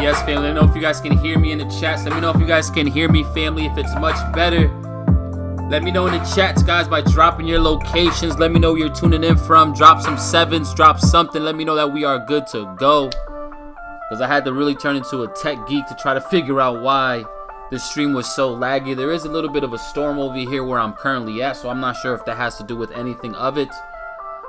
yes, family. Let me know if you guys can hear me in the chats. Let me know if you guys can hear me, family. If it's much better, let me know in the chats, guys, by dropping your locations. Let me know where you're tuning in from. Drop some sevens, drop something. Let me know that we are good to go. Because I had to really turn into a tech geek to try to figure out why the stream was so laggy. There is a little bit of a storm over here where I'm currently at, so I'm not sure if that has to do with anything of it.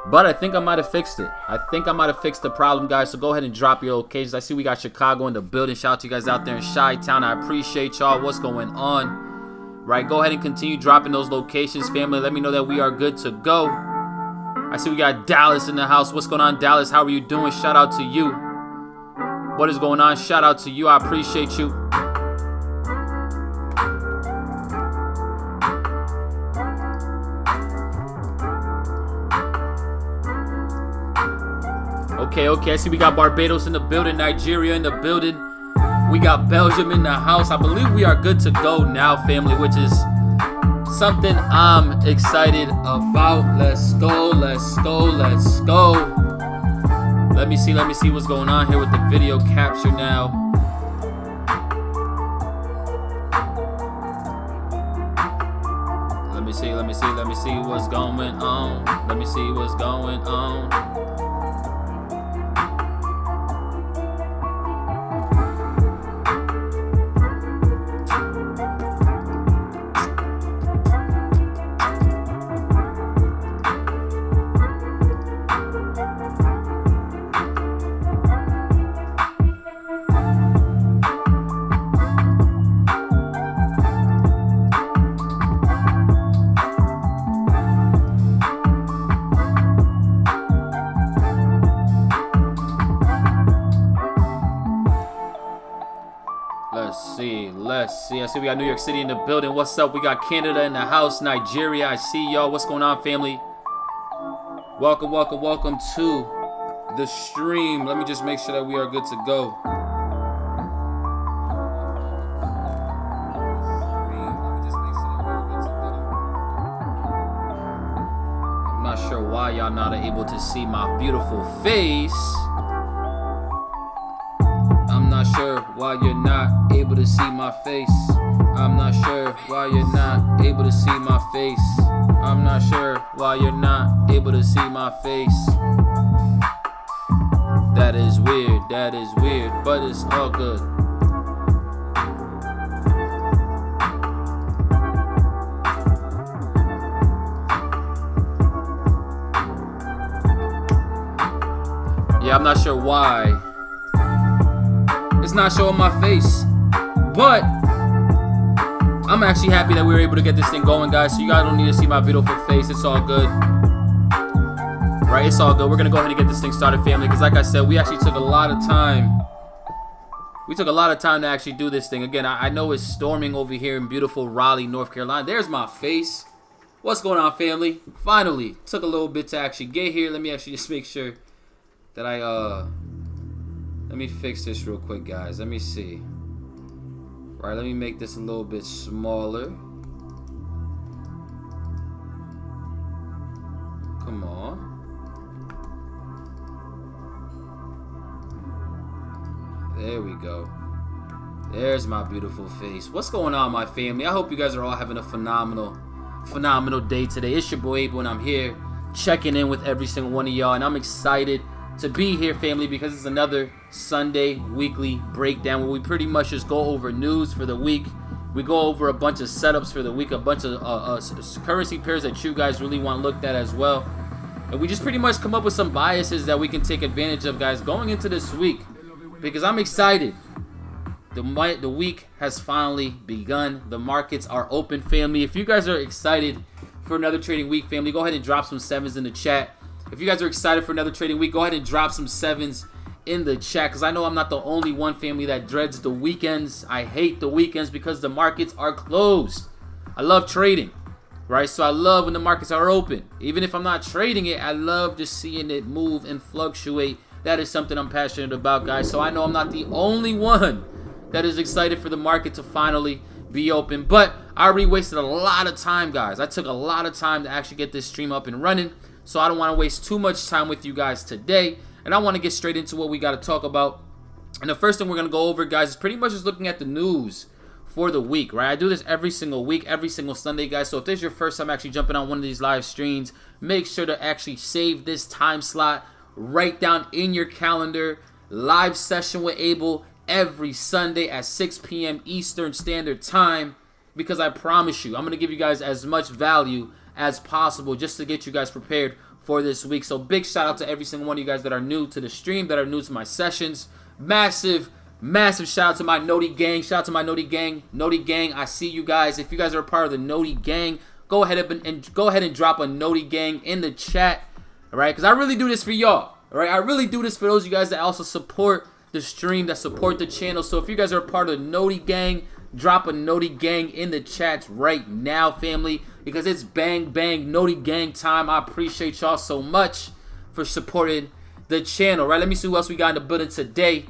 But I think I might have fixed it. I think I might have fixed the problem, guys. So go ahead and drop your locations. I see we got Chicago in the building. Shout out to you guys out there in Chi-Town. I appreciate y'all. What's going on? Right, go ahead and continue dropping those locations, family. Let me know that we are good to go. I see we got Dallas in the house. What's going on, Dallas? How are you doing? Shout out to you. What is going on? Shout out to you. I appreciate you. Okay. I see we got Barbados in the building, Nigeria in the building. We got Belgium in the house. I believe we are good to go now, family, which is something I'm excited about. Let's go. Let me see what's going on here with the video capture now. Let me see what's going on. Let me see what's going on. Let's see. I see we got New York City in the building. What's up? We got Canada in the house, Nigeria. I see y'all. What's going on, family? Welcome to the stream. Let me just make sure that we are good to go. I'm not sure why y'all not able to see my beautiful face. I'm not sure why you're not able to see my face. I'm not sure why you're not able to see my face. I'm not sure why you're not able to see my face. That is weird, but it's all good. Yeah, I'm not sure why it's not showing my face, but I'm actually happy that we were able to get this thing going, guys. So you guys don't need to see my beautiful face. It's all good. Right, it's all good. We're gonna go ahead and get this thing started, family, because like I said, we actually took a lot of time. We took a lot of time to actually do this thing. Again, I know it's storming over here in beautiful Raleigh, North Carolina. There's my face. What's going on, family? Finally, took a little bit to actually get here. Let me actually just make sure that let me fix this real quick, guys. Let me see. All right, let me make this a little bit smaller. Come on. There we go. There's my beautiful face. What's going on, my family? I hope you guys are all having a phenomenal day today. It's your boy Abel, and I'm here checking in with every single one of y'all, and I'm excited to be here, family, because it's another Sunday weekly breakdown where we pretty much just go over news for the week. We go over a bunch of setups for the week, a bunch of currency pairs that you guys really want looked at as well, and we just pretty much come up with some biases that we can take advantage of, guys, going into this week, because I'm excited. The week has finally begun. The markets are open, family. If you guys are excited for another trading week, family, go ahead and drop some sevens in the chat. If you guys are excited for another trading week, go ahead and drop some sevens in the chat, because I know I'm not the only one, family, that dreads the weekends. I hate the weekends because the markets are closed. I love trading, right? So I love when the markets are open. Even if I'm not trading it, I love just seeing it move and fluctuate. That is something I'm passionate about, guys. So I know I'm not the only one that is excited for the market to finally be open. But I already wasted a lot of time, guys. I took a lot of time to actually get this stream up and running. So I don't want to waste too much time with you guys today. And I want to get straight into what we got to talk about. And the first thing we're going to go over, guys, is pretty much just looking at the news for the week, right? I do this every single week, every single Sunday, guys. So if this is your first time actually jumping on one of these live streams, make sure to actually save this time slot, write down in your calendar, live session with Abel every Sunday at 6 p.m. Eastern Standard Time, because I promise you, I'm going to give you guys as much value as possible just to get you guys prepared for this week. So big shout out to every single one of you guys that are new to the stream, that are new to my sessions. Massive shout out to my Noti gang. Shout out to my Noti gang. Noti gang, I see you guys. If you guys are a part of the Noti gang, go ahead and drop a Noti gang in the chat. All right, because I really do this for y'all. All right, I really do this for those of you guys that also support the stream, that support the channel. So if you guys are a part of the Noti gang, drop a Noti gang in the chats right now, family, because it's bang bang Noti gang time. I appreciate y'all so much for supporting the channel, right? Let me see who else we got in the building today,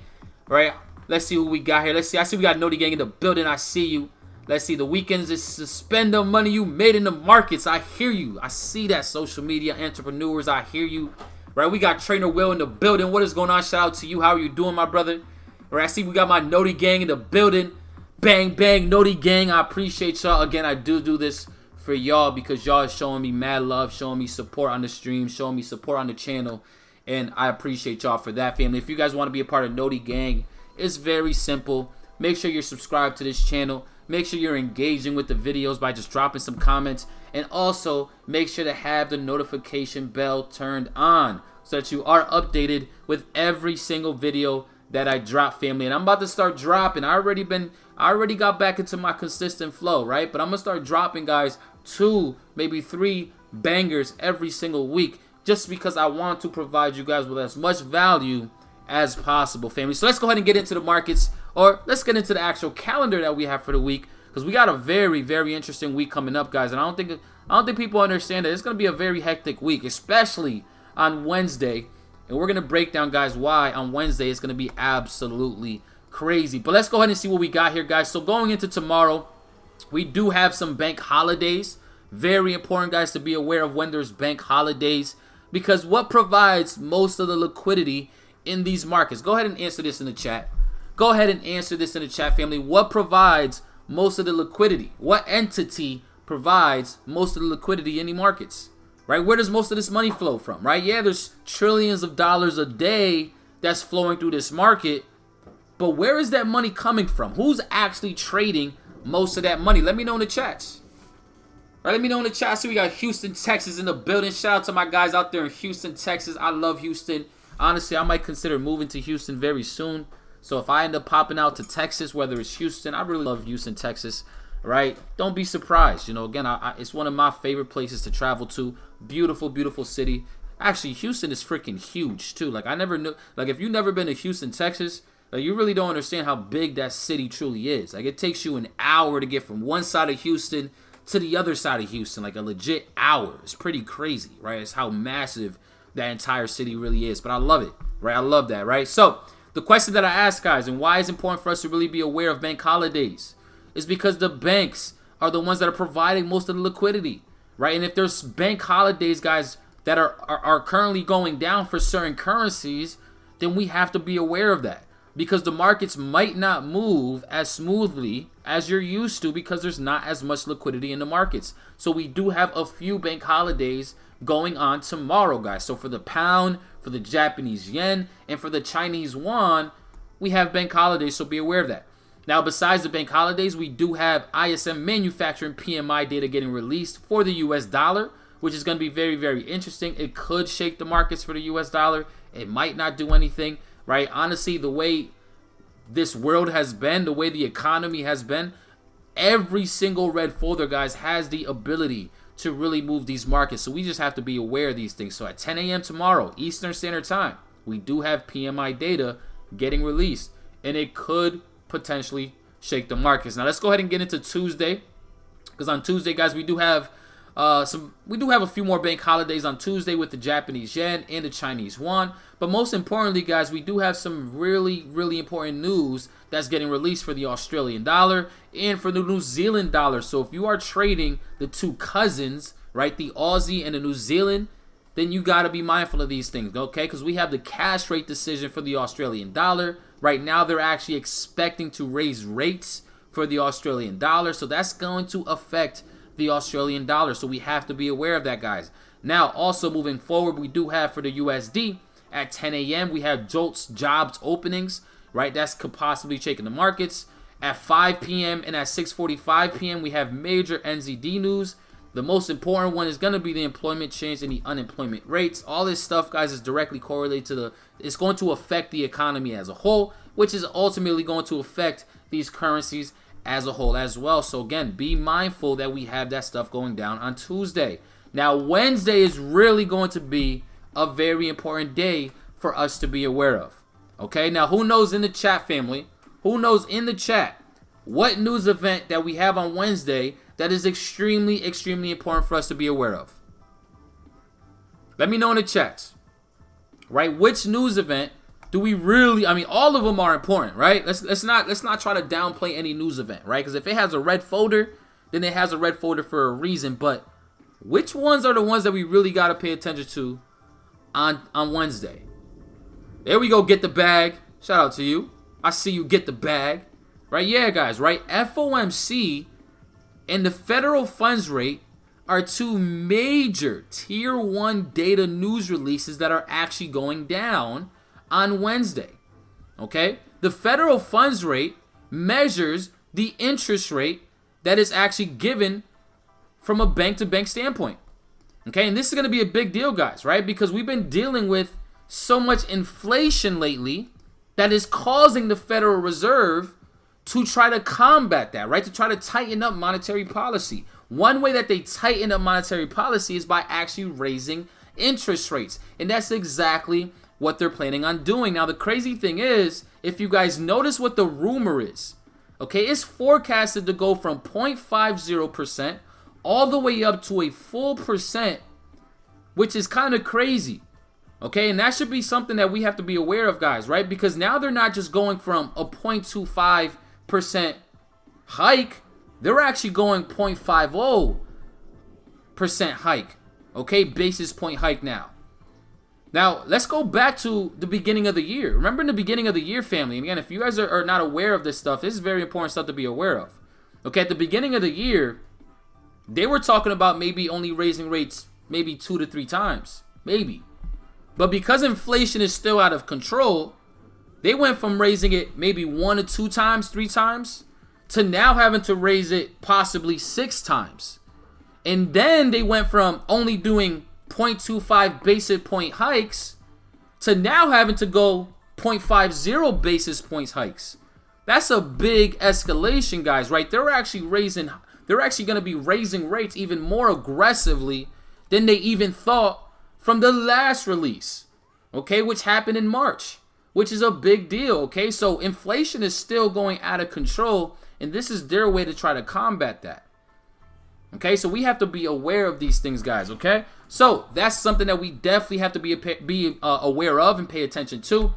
right? Let's see who we got here. Let's see. I see we got Noti gang in the building. I see you. Let's see. The weekends is to spend the money you made in the markets. I hear you. I see that, social media entrepreneurs. I hear you, right? We got Trainer Will in the building. What is going on? Shout out to you. How are you doing, my brother? Right? I see we got my Noti gang in the building. Bang bang Noti gang. I appreciate y'all. Again, I do this for y'all because y'all is showing me mad love, showing me support on the stream, showing me support on the channel. And I appreciate y'all for that, family. If you guys want to be a part of Noti gang, it's very simple. Make sure you're subscribed to this channel. Make sure you're engaging with the videos by just dropping some comments. And also, make sure to have the notification bell turned on so that you are updated with every single video that I drop, family. And I'm about to start dropping. I already got back into my consistent flow, right? But I'm going to start dropping, guys, 2, maybe 3 bangers every single week, just because I want to provide you guys with as much value as possible, family. So let's go ahead and get into the markets, or let's get into the actual calendar that we have for the week, because we got a very, very interesting week coming up, guys. And I don't think people understand that it's going to be a very hectic week, especially on Wednesday. And we're going to break down, guys, why on Wednesday it's going to be absolutely crazy. But let's go ahead and see what we got here, guys. So going into tomorrow, we do have some bank holidays. Very important, guys, to be aware of when there's bank holidays, because what provides most of the liquidity in these markets? Go ahead and answer this in the chat. Go ahead and answer this in the chat, family. What provides most of the liquidity? What entity provides most of the liquidity in the markets? Right? Where does most of this money flow from? Right? Yeah, there's trillions of dollars a day that's flowing through this market, but where is that money coming from? Who's actually trading most of that money? Let me know in the chats. All right, let me know in the chat. See, we got Houston, Texas in the building. Shout out to my guys out there in Houston, Texas. I love Houston. Honestly, I might consider moving to Houston very soon. So if I end up popping out to Texas, whether it's Houston, I really love Houston, Texas. Right? Don't be surprised. You know, again, it's one of my favorite places to travel to. Beautiful, beautiful city. Actually, Houston is freaking huge too. Like, I never knew. Like, if you've never been to Houston, Texas, like, you really don't understand how big that city truly is. Like, it takes you an hour to get from one side of Houston to the other side of Houston. Like, a legit hour. It's pretty crazy, right? It's how massive that entire city really is. But I love it, right? I love that, right? So the question that I ask, guys, and why it's important for us to really be aware of bank holidays, is because the banks are the ones that are providing most of the liquidity, right? And if there's bank holidays, guys, that are currently going down for certain currencies, then we have to be aware of that, because the markets might not move as smoothly as you're used to because there's not as much liquidity in the markets. So we do have a few bank holidays going on tomorrow, guys. So for the pound, for the Japanese yen, and for the Chinese yuan, we have bank holidays, so be aware of that. Now, besides the bank holidays, we do have ISM manufacturing PMI data getting released for the US dollar, which is going to be very, very interesting. It could shake the markets for the US dollar. It might not do anything, right? Honestly, the way this world has been, the way the economy has been, every single red folder, guys, has the ability to really move these markets. So we just have to be aware of these things. So at 10 a.m. tomorrow, Eastern Standard Time, we do have PMI data getting released, and it could potentially shake the markets. Now let's go ahead and get into Tuesday, because on Tuesday, guys, we do have a few more bank holidays on Tuesday with the Japanese yen and the Chinese yuan. But most importantly, guys, we do have some really, really important news that's getting released for the Australian dollar and for the New Zealand dollar. So if you are trading the two cousins, right, the Aussie and the New Zealand, then you got to be mindful of these things, okay? Because we have the cash rate decision for the Australian dollar, Right now, they're actually expecting to raise rates for the Australian dollar. So that's going to affect the Australian dollar. So we have to be aware of that, guys. Now, also moving forward, we do have for the USD at 10 a.m. we have JOLTS jobs openings, right? That's could possibly shaking the markets. At 5 p.m. and at 6:45 p.m. we have major NZD news. The most important one is going to be the employment change and the unemployment rates. All this stuff, guys, is directly correlated to it's going to affect the economy as a whole, which is ultimately going to affect these currencies as a whole as well. So again, be mindful that we have that stuff going down on Tuesday. Now, Wednesday is really going to be a very important day for us to be aware of. Okay, now who knows in the chat, family? Who knows in the chat what news event that we have on Wednesday that is extremely, extremely important for us to be aware of? Let me know in the chats, right? Which news event do we really? I mean, all of them are important, right? Let's not try to downplay any news event, right? Because if it has a red folder, then it has a red folder for a reason. But which ones are the ones that we really got to pay attention to on Wednesday? There we go. Get the bag. Shout out to you. I see you get the bag. Right? Yeah, guys, right? FOMC and the federal funds rate are two major tier 1 data news releases that are actually going down on Wednesday. Okay? The federal funds rate measures the interest rate that is actually given from a bank-to-bank standpoint. Okay? And this is going to be a big deal, guys, right? Because we've been dealing with so much inflation lately that is causing the Federal Reserve to try to combat that, right? To try to tighten up monetary policy. One way that they tighten up monetary policy is by actually raising interest rates. And that's exactly what they're planning on doing. Now, the crazy thing is, if you guys notice what the rumor is, okay, it's forecasted to go from 0.50% all the way up to a full percent, which is kind of crazy. Okay, and that should be something that we have to be aware of, guys, right? Because now they're not just going from a 0.25% hike, they're actually going 0.50% hike. Okay, basis point hike now. Now, let's go back to the beginning of the year. Remember in the beginning of the year, family, and again, if you guys are not aware of this stuff, this is very important stuff to be aware of. Okay, at the beginning of the year, they were talking about maybe only raising rates maybe 2 to 3 times. Maybe. But because inflation is still out of control, they went from raising it maybe 1 to 2 times, 3 times, to now having to raise it possibly 6 times. And then they went from only doing 0.25 basis point hikes to now having to go 0.50 basis points hikes. That's a big escalation, guys, right? They're actually going to be raising rates even more aggressively than they even thought from the last release, okay, which happened in March, which is a big deal, okay? So inflation is still going out of control, and this is their way to try to combat that, okay? So we have to be aware of these things, guys, okay? So that's something that we definitely have to be aware of and pay attention to,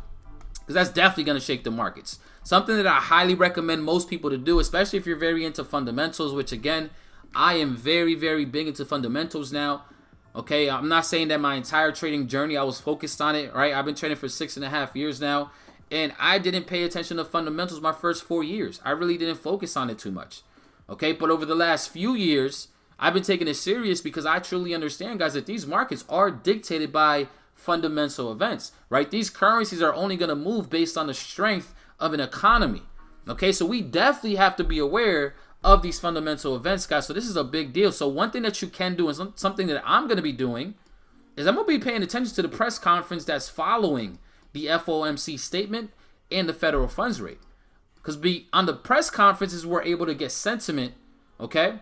because that's definitely going to shake the markets. Something that I highly recommend most people to do, especially if you're very into fundamentals, which, again, I am very, very big into fundamentals now. Okay, I'm not saying that my entire trading journey I was focused on it, right? I've been trading for 6.5 years now, and I didn't pay attention to fundamentals my first 4 years. I really didn't focus on it too much. Okay, but over the last few years, I've been taking it serious because I truly understand, guys, that these markets are dictated by fundamental events, right? These currencies are only going to move based on the strength of an economy. Okay, so we definitely have to be aware of these fundamental events, guys. So this is a big deal. So one thing that you can do, and something that I'm going to be doing, is I'm going to be paying attention to the press conference that's following the FOMC statement and the federal funds rate. Because on the press conferences, we're able to get sentiment, okay?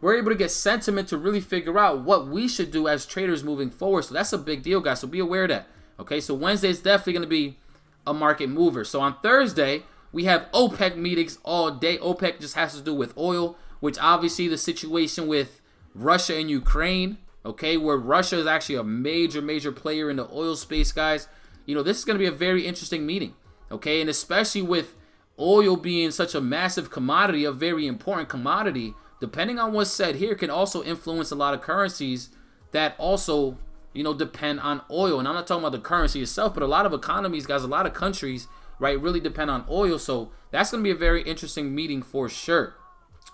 We're able to get sentiment to really figure out what we should do as traders moving forward. So that's a big deal, guys. So be aware of that, okay? So Wednesday is definitely going to be a market mover. So on Thursday, we have OPEC meetings all day. OPEC just has to do with oil, which obviously the situation with Russia and Ukraine, okay, where Russia is actually a major, major player in the oil space, guys. You know, this is going to be a very interesting meeting, okay? And especially with oil being such a massive commodity, a very important commodity, depending on what's said here, can also influence a lot of currencies that also, you know, depend on oil. And I'm not talking about the currency itself, but a lot of economies, guys, a lot of countries right, really depend on oil. So that's going to be a very interesting meeting for sure.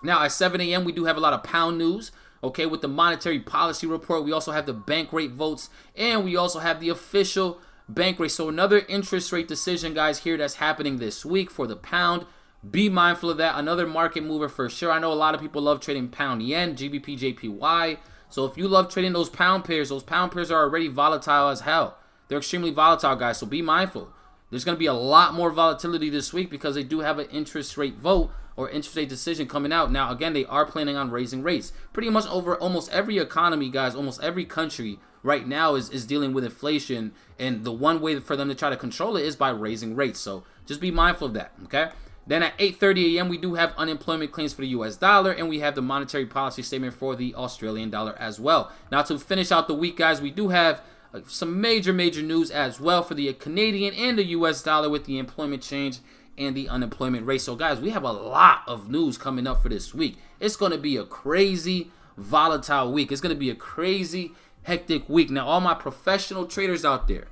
Now, at 7 a.m., we do have a lot of pound news. Okay, with the monetary policy report, we also have the bank rate votes, and we also have the official bank rate. So another interest rate decision, guys, here that's happening this week for the pound. Be mindful of that. Another market mover for sure. I know a lot of people love trading pound yen, GBP, JPY. So if you love trading those pound pairs are already volatile as hell. They're extremely volatile, guys, so be mindful. There's going to be a lot more volatility this week because they do have an interest rate vote or interest rate decision coming out. Now, again, they are planning on raising rates. Pretty much over almost every economy, guys, almost every country right now is dealing with inflation. And the one way for them to try to control it is by raising rates. So just be mindful of that, okay? Then at 8:30 a.m., we do have unemployment claims for the U.S. dollar, and we have the monetary policy statement for the Australian dollar as well. Now, to finish out the week, guys, we do have some major news as well for the Canadian and the U.S. dollar with the employment change and the unemployment rate. So, guys, we have a lot of news coming up for this week. It's going to be a crazy, volatile week. It's going to be a crazy, hectic week. Now, all my professional traders out there,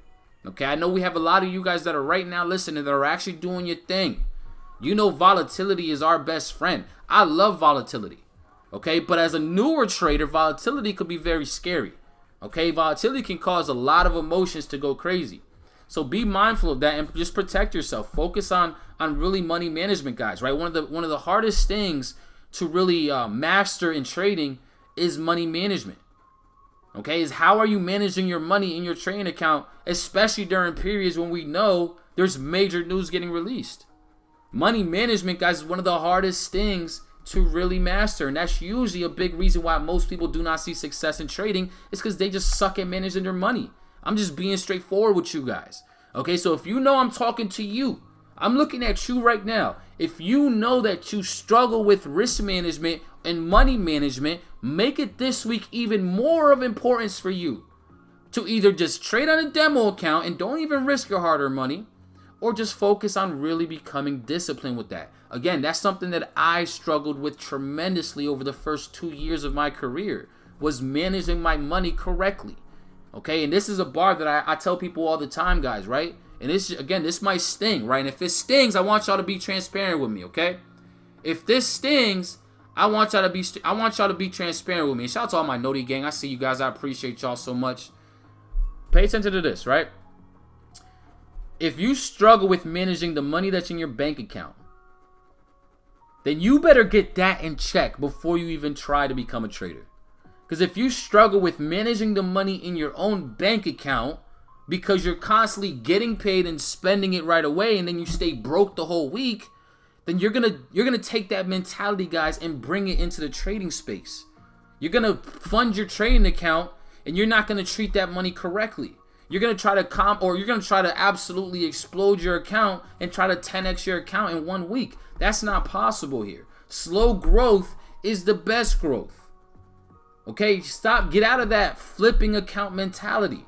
okay, I know we have a lot of you guys that are right now listening that are actually doing your thing. You know volatility is our best friend. I love volatility, okay? But as a newer trader, volatility could be very scary, okay? Volatility can cause a lot of emotions to go crazy. So be mindful of that and just protect yourself. Focus on really money management, guys, right? One of the hardest things to really master in trading is money management, okay? Is how are you managing your money in your trading account, especially during periods when we know there's major news getting released. Money management, guys, is one of the hardest things to really master. And that's usually a big reason why most people do not see success in trading is because they just suck at managing their money. I'm just being straightforward with you guys. Okay, so if you know I'm talking to you, I'm looking at you right now. If you know that you struggle with risk management and money management, make it this week even more of importance for you to either just trade on a demo account and don't even risk your hard-earned money, or just focus on really becoming disciplined with that. Again, that's something that I struggled with tremendously over the first 2 years of my career, was managing my money correctly. Okay, and this is a bar that I tell people all the time, guys, right? And this, again, this might sting, right? And if it stings, I want y'all to be transparent with me, okay? If this stings, I want y'all to be transparent with me. And shout out to all my Noti gang. I see you guys. I appreciate y'all so much. Pay attention to this, right? If you struggle with managing the money that's in your bank account, then you better get that in check before you even try to become a trader. Because if you struggle with managing the money in your own bank account because you're constantly getting paid and spending it right away and then you stay broke the whole week, then you're gonna take that mentality, guys, and bring it into the trading space. You're gonna fund your trading account and you're not gonna treat that money correctly. You're going to try to you're going to try to absolutely explode your account and try to 10x your account in 1 week. That's not possible here. Slow growth is the best growth. Okay, get out of that flipping account mentality.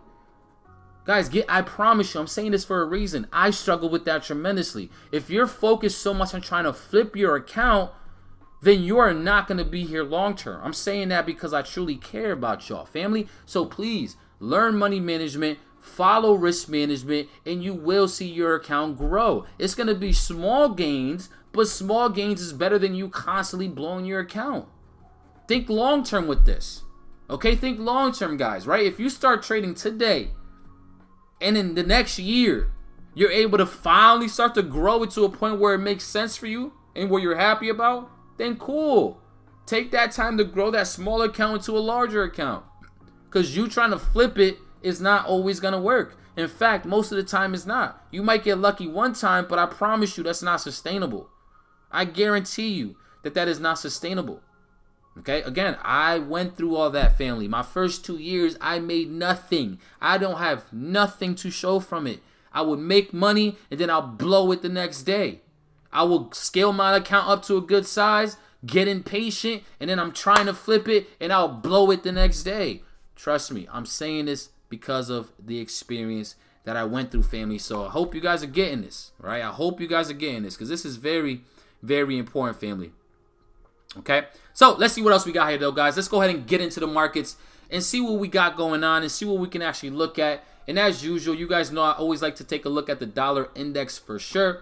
Guys, I promise you, I'm saying this for a reason. I struggle with that tremendously. If you're focused so much on trying to flip your account, then you are not going to be here long term. I'm saying that because I truly care about y'all, family. So please, learn money management, follow risk management, and you will see your account grow. It's going to be small gains, but small gains is better than you constantly blowing your account. Think long term with this. Okay, think long term, guys, right? If you start trading today and in the next year, you're able to finally start to grow it to a point where it makes sense for you and where you're happy about, then cool. Take that time to grow that small account into a larger account. Because you trying to flip it is not always going to work. In fact, most of the time it's not. You might get lucky one time, but I promise you that's not sustainable. I guarantee you that is not sustainable. Okay, again, I went through all that, family. My first 2 years, I made nothing. I don't have nothing to show from it. I would make money and then I'll blow it the next day. I will scale my account up to a good size, get impatient, and then I'm trying to flip it and I'll blow it the next day. Trust me, I'm saying this because of the experience that I went through, family. So I hope you guys are getting this, right? I hope you guys are getting this because this is very, very important, family. Okay, so let's see what else we got here, though, guys. Let's go ahead and get into the markets and see what we got going on and see what we can actually look at And as usual, you guys know I always like to take a look at the dollar index for sure.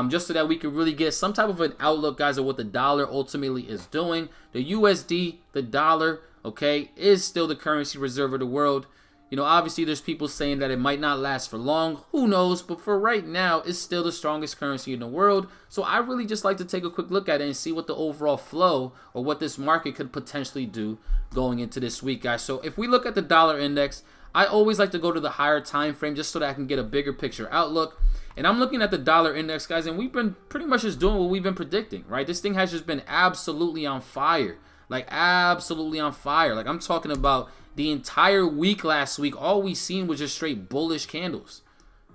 Just so that we can really get some type of an outlook, guys, of what the dollar ultimately is doing. The USD, the dollar, okay, is still the currency reserve of the world. You know, obviously there's people saying that it might not last for long. Who knows? But for right now, it's still the strongest currency in the world. So I really just like to take a quick look at it and see what the overall flow or what this market could potentially do going into this week, guys. So if we look at the dollar index, I always like to go to the higher time frame just so that I can get a bigger picture outlook. And I'm looking at the dollar index, guys, and we've been pretty much just doing what we've been predicting, right? This thing has just been absolutely on fire. Like, absolutely on fire. Like, I'm talking about the entire week last week. All we seen was just straight bullish candles.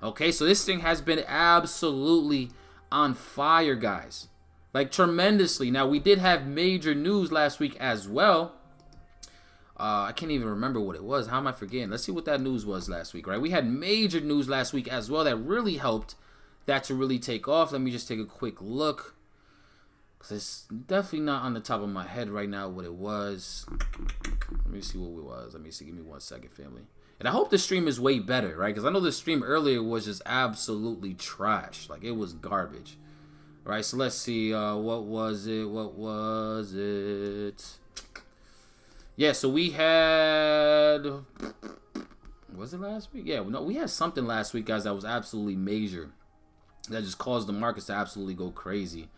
Okay, so this thing has been absolutely on fire, guys. Like, tremendously. Now, we did have major news last week as well. I can't even remember what it was. How am I forgetting? Let's see what that news was last week, right? We had major news last week as well that really helped that to really take off. Let me just take a quick look, because it's definitely not on the top of my head right now what it was. Let me see what it was. Let me see. Give me 1 second, family. And I hope the stream is way better, right? Because I know the stream earlier was just absolutely trash. Like, it was garbage. All right, so let's see. What was it? What was it? Yeah, so we had, was it last week? Yeah, no, we had something last week, guys, that was absolutely major. That just caused the markets to absolutely go crazy.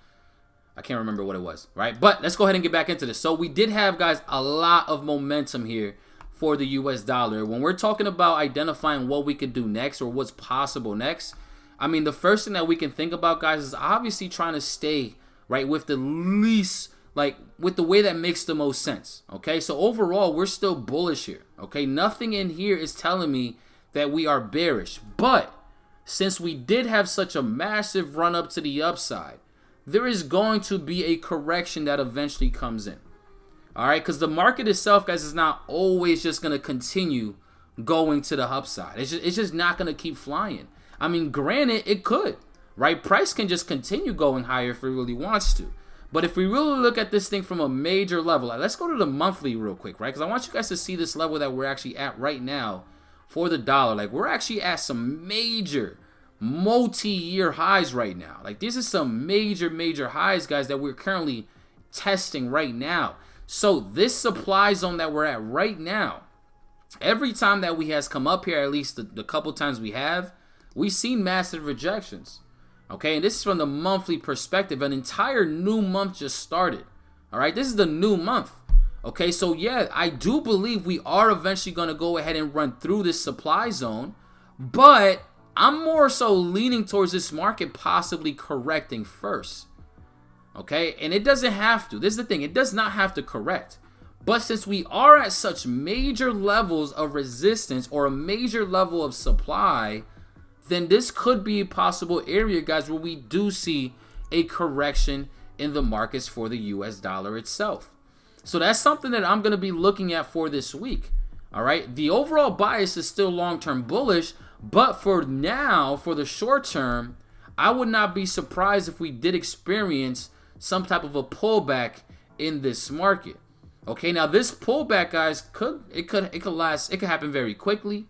I can't remember what it was, right? But let's go ahead and get back into this. So we did have, guys, a lot of momentum here for the US dollar. When we're talking about identifying what we could do next or what's possible next, I mean, the first thing that we can think about, guys, is obviously trying to stay, right, with the least, like, with the way that makes the most sense, okay? So overall, we're still bullish here, okay? Nothing in here is telling me that we are bearish. But since we did have such a massive run up to the upside, there is going to be a correction that eventually comes in, all right? Because the market itself, guys, is not always just going to continue going to the upside. It's just not going to keep flying. I mean, granted, it could, right? Price can just continue going higher if it really wants to. But if we really look at this thing from a major level, let's go to the monthly real quick, right? Because I want you guys to see this level that we're actually at right now for the dollar. Like, we're actually at some major multi-year highs right now. Like, this is some major highs, guys, that we're currently testing right now. So this supply zone that we're at right now, every time that we has come up here, at least the couple times we've seen massive rejections. Okay, and this is from the monthly perspective. An entire new month just started. All right, this is the new month. Okay, so yeah, I do believe we are eventually going to go ahead and run through this supply zone. But I'm more so leaning towards this market possibly correcting first. Okay, and it doesn't have to. This is the thing. It does not have to correct. But since we are at such major levels of resistance or a major level of supply, then this could be a possible area, guys, where we do see a correction in the markets for the US dollar itself. So that's something that I'm going to be looking at for this week. All right. The overall bias is still long-term bullish, but for now, for the short term, I would not be surprised if we did experience some type of a pullback in this market. Okay. Now this pullback, guys, could last. It could happen very quickly.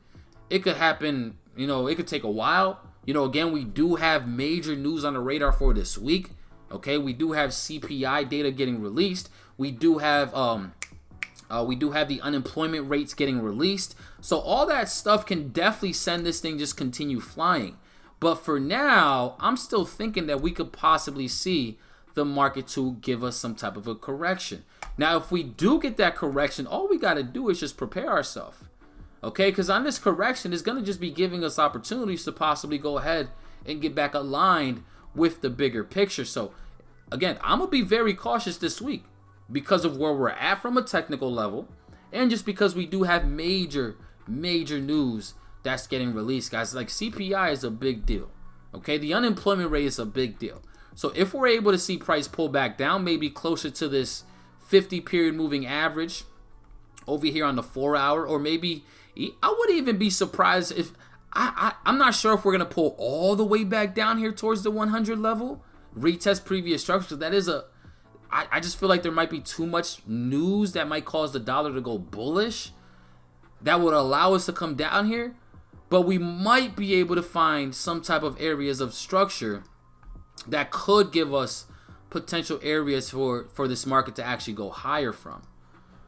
It could happen, you know, it could take a while. You know, again, we do have major news on the radar for this week. Okay, we do have CPI data getting released. We do have the unemployment rates getting released. So all that stuff can definitely send this thing just continue flying. But for now, I'm still thinking that we could possibly see the market to give us some type of a correction. Now, if we do get that correction, all we got to do is just prepare ourselves. Okay, because on this correction, it's going to just be giving us opportunities to possibly go ahead and get back aligned with the bigger picture. So, again, I'm going to be very cautious this week because of where we're at from a technical level and just because we do have major news that's getting released, guys. Like CPI is a big deal. Okay, the unemployment rate is a big deal. So if we're able to see price pull back down, maybe closer to this 50 period moving average over here on the 4-hour, or maybe I wouldn't even be surprised if I'm not sure if we're going to pull all the way back down here towards the 100 level, retest previous structure. That is I just feel like there might be too much news that might cause the dollar to go bullish that would allow us to come down here. but we might be able to find some type of areas of structure that could give us potential areas for this market to actually go higher from.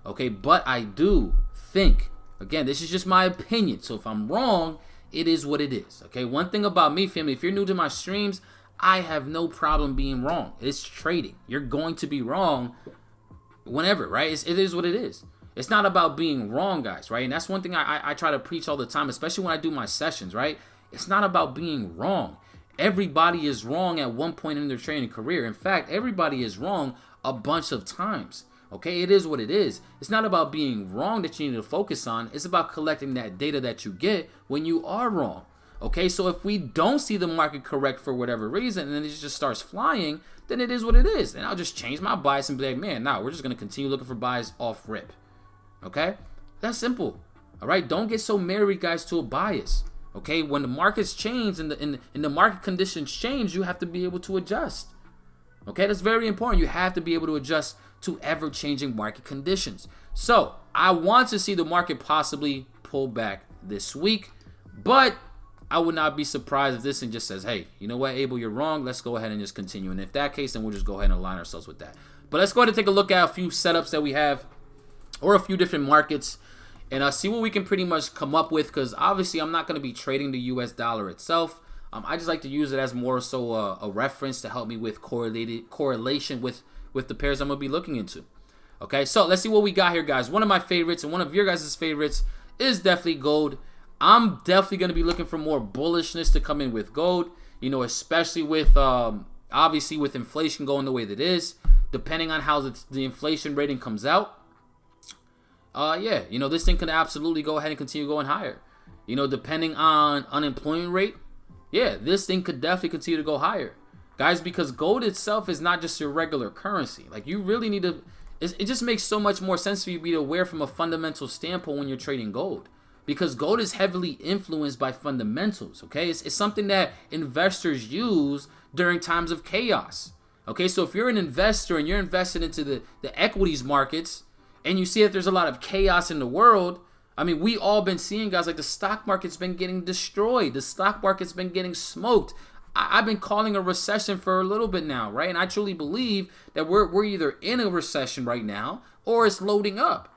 Okay, but I do think, again, this is just my opinion, so if I'm wrong, it is what it is. Okay, one thing about me, family, if you're new to my streams, I have no problem being wrong. It's trading. You're going to be wrong whenever, right? It is what it is. It's not about being wrong, guys, right? And that's one thing I try to preach all the time, especially when I do my sessions, right? It's not about being wrong. Everybody is wrong at one point in their trading career. In fact, everybody is wrong a bunch of times. Okay, it is what it is. It's not about being wrong that you need to focus on. It's about collecting that data that you get when you are wrong. Okay, so if we don't see the market correct for whatever reason and then it just starts flying, then it is what it is. And I'll just change my bias and be like, man, nah, we're just going to continue looking for buys off rip. Okay, that's simple. All right, don't get so married, guys, to a bias. Okay, when the markets change and the market conditions change, you have to be able to adjust. Okay, that's very important. You have to be able to adjust to ever-changing market conditions. So I want to see the market possibly pull back this week, but I would not be surprised if this thing just says, hey, you know what, Abel, you're wrong. Let's go ahead and just continue. And if that case, then we'll just go ahead and align ourselves with that. But let's go ahead and take a look at a few setups that we have, or a few different markets, and see what we can pretty much come up with, because obviously I'm not going to be trading the US dollar itself. I just like to use it as more so a reference to help me with correlation with the pairs I'm going to be looking into. Okay, so let's see what we got here, guys. One of my favorites and one of your guys' favorites is definitely gold. I'm definitely going to be looking for more bullishness to come in with gold, you know, especially with obviously with inflation going the way that it is, depending on how the inflation rating comes out. Yeah, you know, this thing can absolutely go ahead and continue going higher. You know, depending on unemployment rate, yeah, this thing could definitely continue to go higher, guys, because gold itself is not just your regular currency. Like, you really need to, it just makes so much more sense for you to be aware from a fundamental standpoint when you're trading gold, because gold is heavily influenced by fundamentals. Okay, it's something that investors use during times of chaos. Okay, so if you're an investor and you're invested into the equities markets, and you see that there's a lot of chaos in the world, I mean, we all been seeing, guys, like the stock market's been getting destroyed. The stock market's been getting smoked. I've been calling a recession for a little bit now, right? And I truly believe that we're either in a recession right now or it's loading up.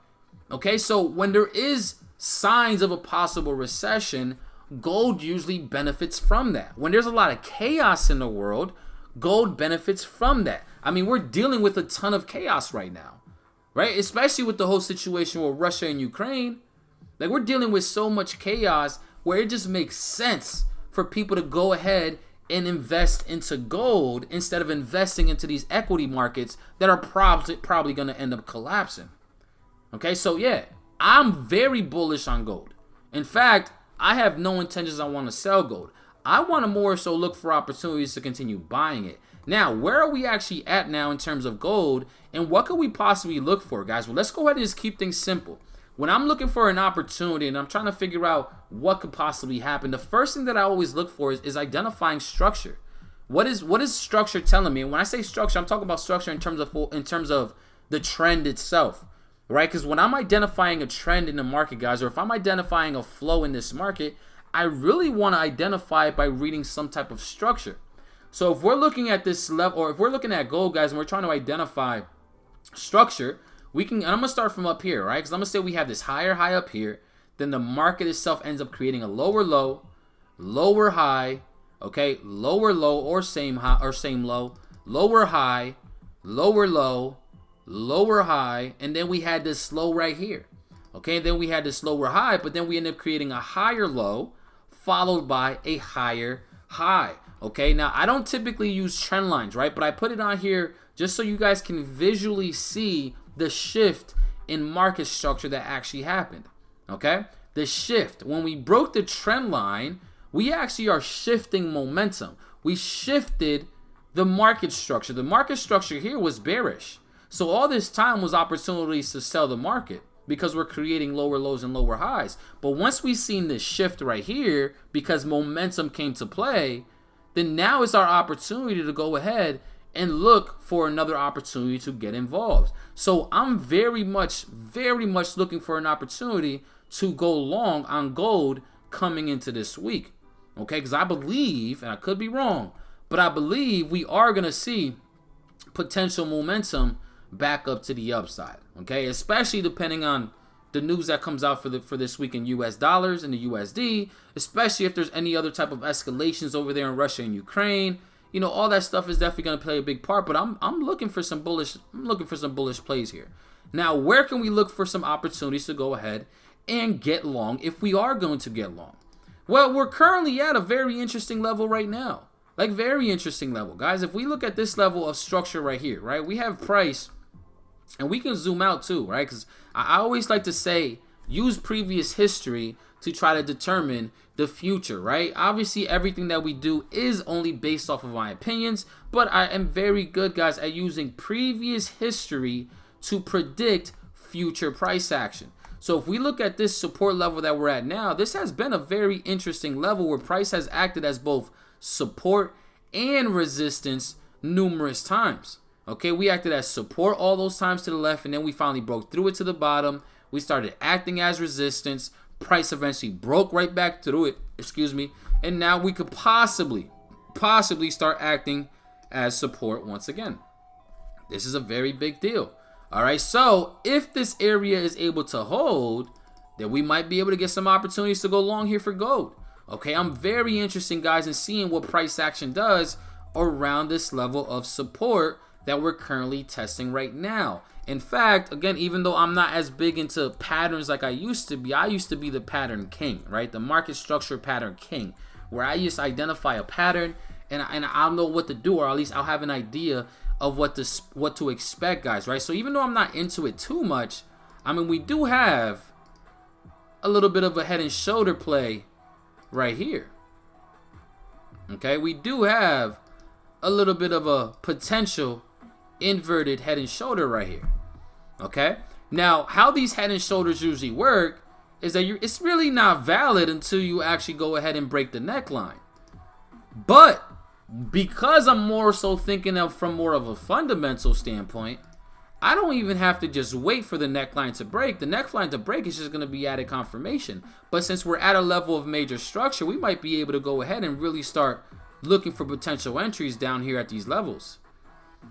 Okay, so when there is signs of a possible recession, gold usually benefits from that. When there's a lot of chaos in the world, gold benefits from that. I mean, we're dealing with a ton of chaos right now, right? Especially with the whole situation with Russia and Ukraine. Like, we're dealing with so much chaos where it just makes sense for people to go ahead and invest into gold instead of investing into these equity markets that are probably going to end up collapsing. Okay, so yeah, I'm very bullish on gold. In fact, I have no intentions I want to sell gold. I want to more so look for opportunities to continue buying it. Now, where are we actually at now in terms of gold, and what could we possibly look for, guys? Well, let's go ahead and just keep things simple. When I'm looking for an opportunity and I'm trying to figure out what could possibly happen, the first thing that I always look for is identifying structure. What is structure telling me? And when I say structure, I'm talking about structure in terms of the trend itself, right? Because when I'm identifying a trend in the market, guys, or if I'm identifying a flow in this market, I really want to identify it by reading some type of structure. So if we're looking at this level, or if we're looking at gold, guys, and we're trying to identify structure, we can, and I'm going to start from up here, right? Because I'm going to say we have this higher high up here. Then the market itself ends up creating a lower low, lower high, okay? Lower low or same high or same low, lower high, lower low, lower high. And then we had this low right here, okay? And then we had this lower high, but then we end up creating a higher low followed by a higher high. Okay, now I don't typically use trend lines, right? But I put it on here just so you guys can visually see the shift in market structure that actually happened. Okay, the shift. When we broke the trend line, we actually are shifting momentum. We shifted the market structure. The market structure here was bearish. So all this time was opportunities to sell the market because we're creating lower lows and lower highs. But once we seen this shift right here, because momentum came to play, then now is our opportunity to go ahead and look for another opportunity to get involved. So I'm very much looking for an opportunity to go long on gold coming into this week. Okay, because I believe, and I could be wrong, but I believe we are going to see potential momentum back up to the upside. Okay, especially depending on the news that comes out for this week in US dollars and the USD, especially if there's any other type of escalations over there in Russia and Ukraine. You know, all that stuff is definitely going to play a big part, but I'm looking for some bullish plays here. Now, where can we look for some opportunities to go ahead and get long if we are going to get long? Well, we're currently at a very interesting level right now. Like, very interesting level. Guys, if we look at this level of structure right here, right, we have price, and we can zoom out too, right? Because I always like to say, use previous history to try to determine the future, right? Obviously, everything that we do is only based off of my opinions, but I am very good, guys, at using previous history to predict future price action. So if we look at this support level that we're at now, this has been a very interesting level where price has acted as both support and resistance numerous times. Okay, we acted as support all those times to the left, and then we finally broke through it to the bottom. We started acting as resistance. Price eventually broke right back through it, and now we could possibly start acting as support once again. This is a very big deal. All right, so if this area is able to hold, then we might be able to get some opportunities to go long here for gold. Okay, I'm very interested, guys, in seeing what price action does around this level of support that we're currently testing right now. In fact, again, even though I'm not as big into patterns like I used to be the pattern king, right? The market structure pattern king, where I just identify a pattern and I'll know what to do, or at least I'll have an idea of what to expect, guys, right? So even though I'm not into it too much, I mean, we do have a little bit of a head and shoulder play right here. Okay, we do have a little bit of a potential inverted head and shoulder right here. Okay, now how these head and shoulders usually work is that it's really not valid until you actually go ahead and break the neckline. But because I'm more so thinking of from more of a fundamental standpoint, I don't even have to just wait for the neckline to break. The neckline to break is just going to be added confirmation. But since we're at a level of major structure, we might be able to go ahead and really start looking for potential entries down here at these levels.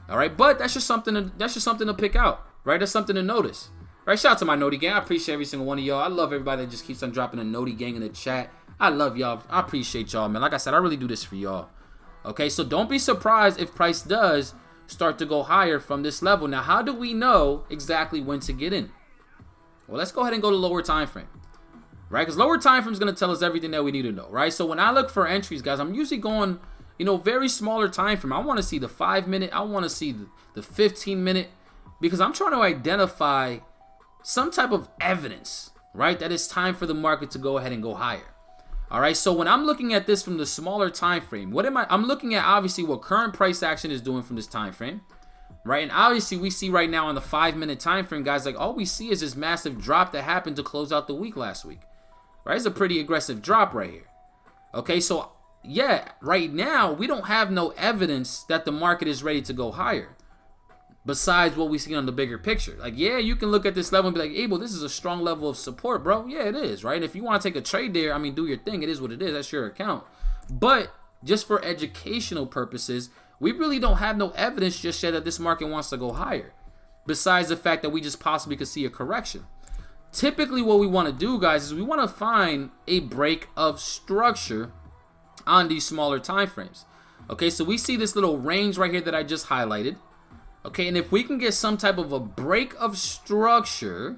All right, but that's just something to pick out, right? That's something to notice, right? Shout out to my Noti gang. I appreciate every single one of y'all. I love everybody that just keeps on dropping a Noti gang in the chat. I love y'all. I appreciate y'all, man. Like I said, I really do this for y'all. Okay, so don't be surprised if price does start to go higher from this level. Now, how do we know exactly when to get in? Well, let's go ahead and go to lower time frame, right? Because lower time frame is going to tell us everything that we need to know, right? So when I look for entries, guys, I'm usually going, you know, very smaller time frame. I want to see the 5-minute. I want to see the 15-minute, because I'm trying to identify some type of evidence, right, that it's time for the market to go ahead and go higher. All right, so when I'm looking at this from the smaller time frame, I'm looking at obviously what current price action is doing from this time frame, right? And obviously we see right now on the 5-minute time frame, guys, like all we see is this massive drop that happened to close out the week last week, right? It's a pretty aggressive drop right here. Okay, so yeah, right now we don't have no evidence that the market is ready to go higher, besides what we see on the bigger picture. Like, yeah, you can look at this level and be like, Abel, this is a strong level of support, bro. Yeah, it is, right? If you want to take a trade there, I mean, do your thing. It is what it is. That's your account. But just for educational purposes, we really don't have no evidence just yet that this market wants to go higher, besides the fact that we just possibly could see a correction. Typically, what we want to do, guys, is we want to find a break of structure on these smaller time frames. Okay, so we see this little range right here that I just highlighted. Okay, and if we can get some type of a break of structure,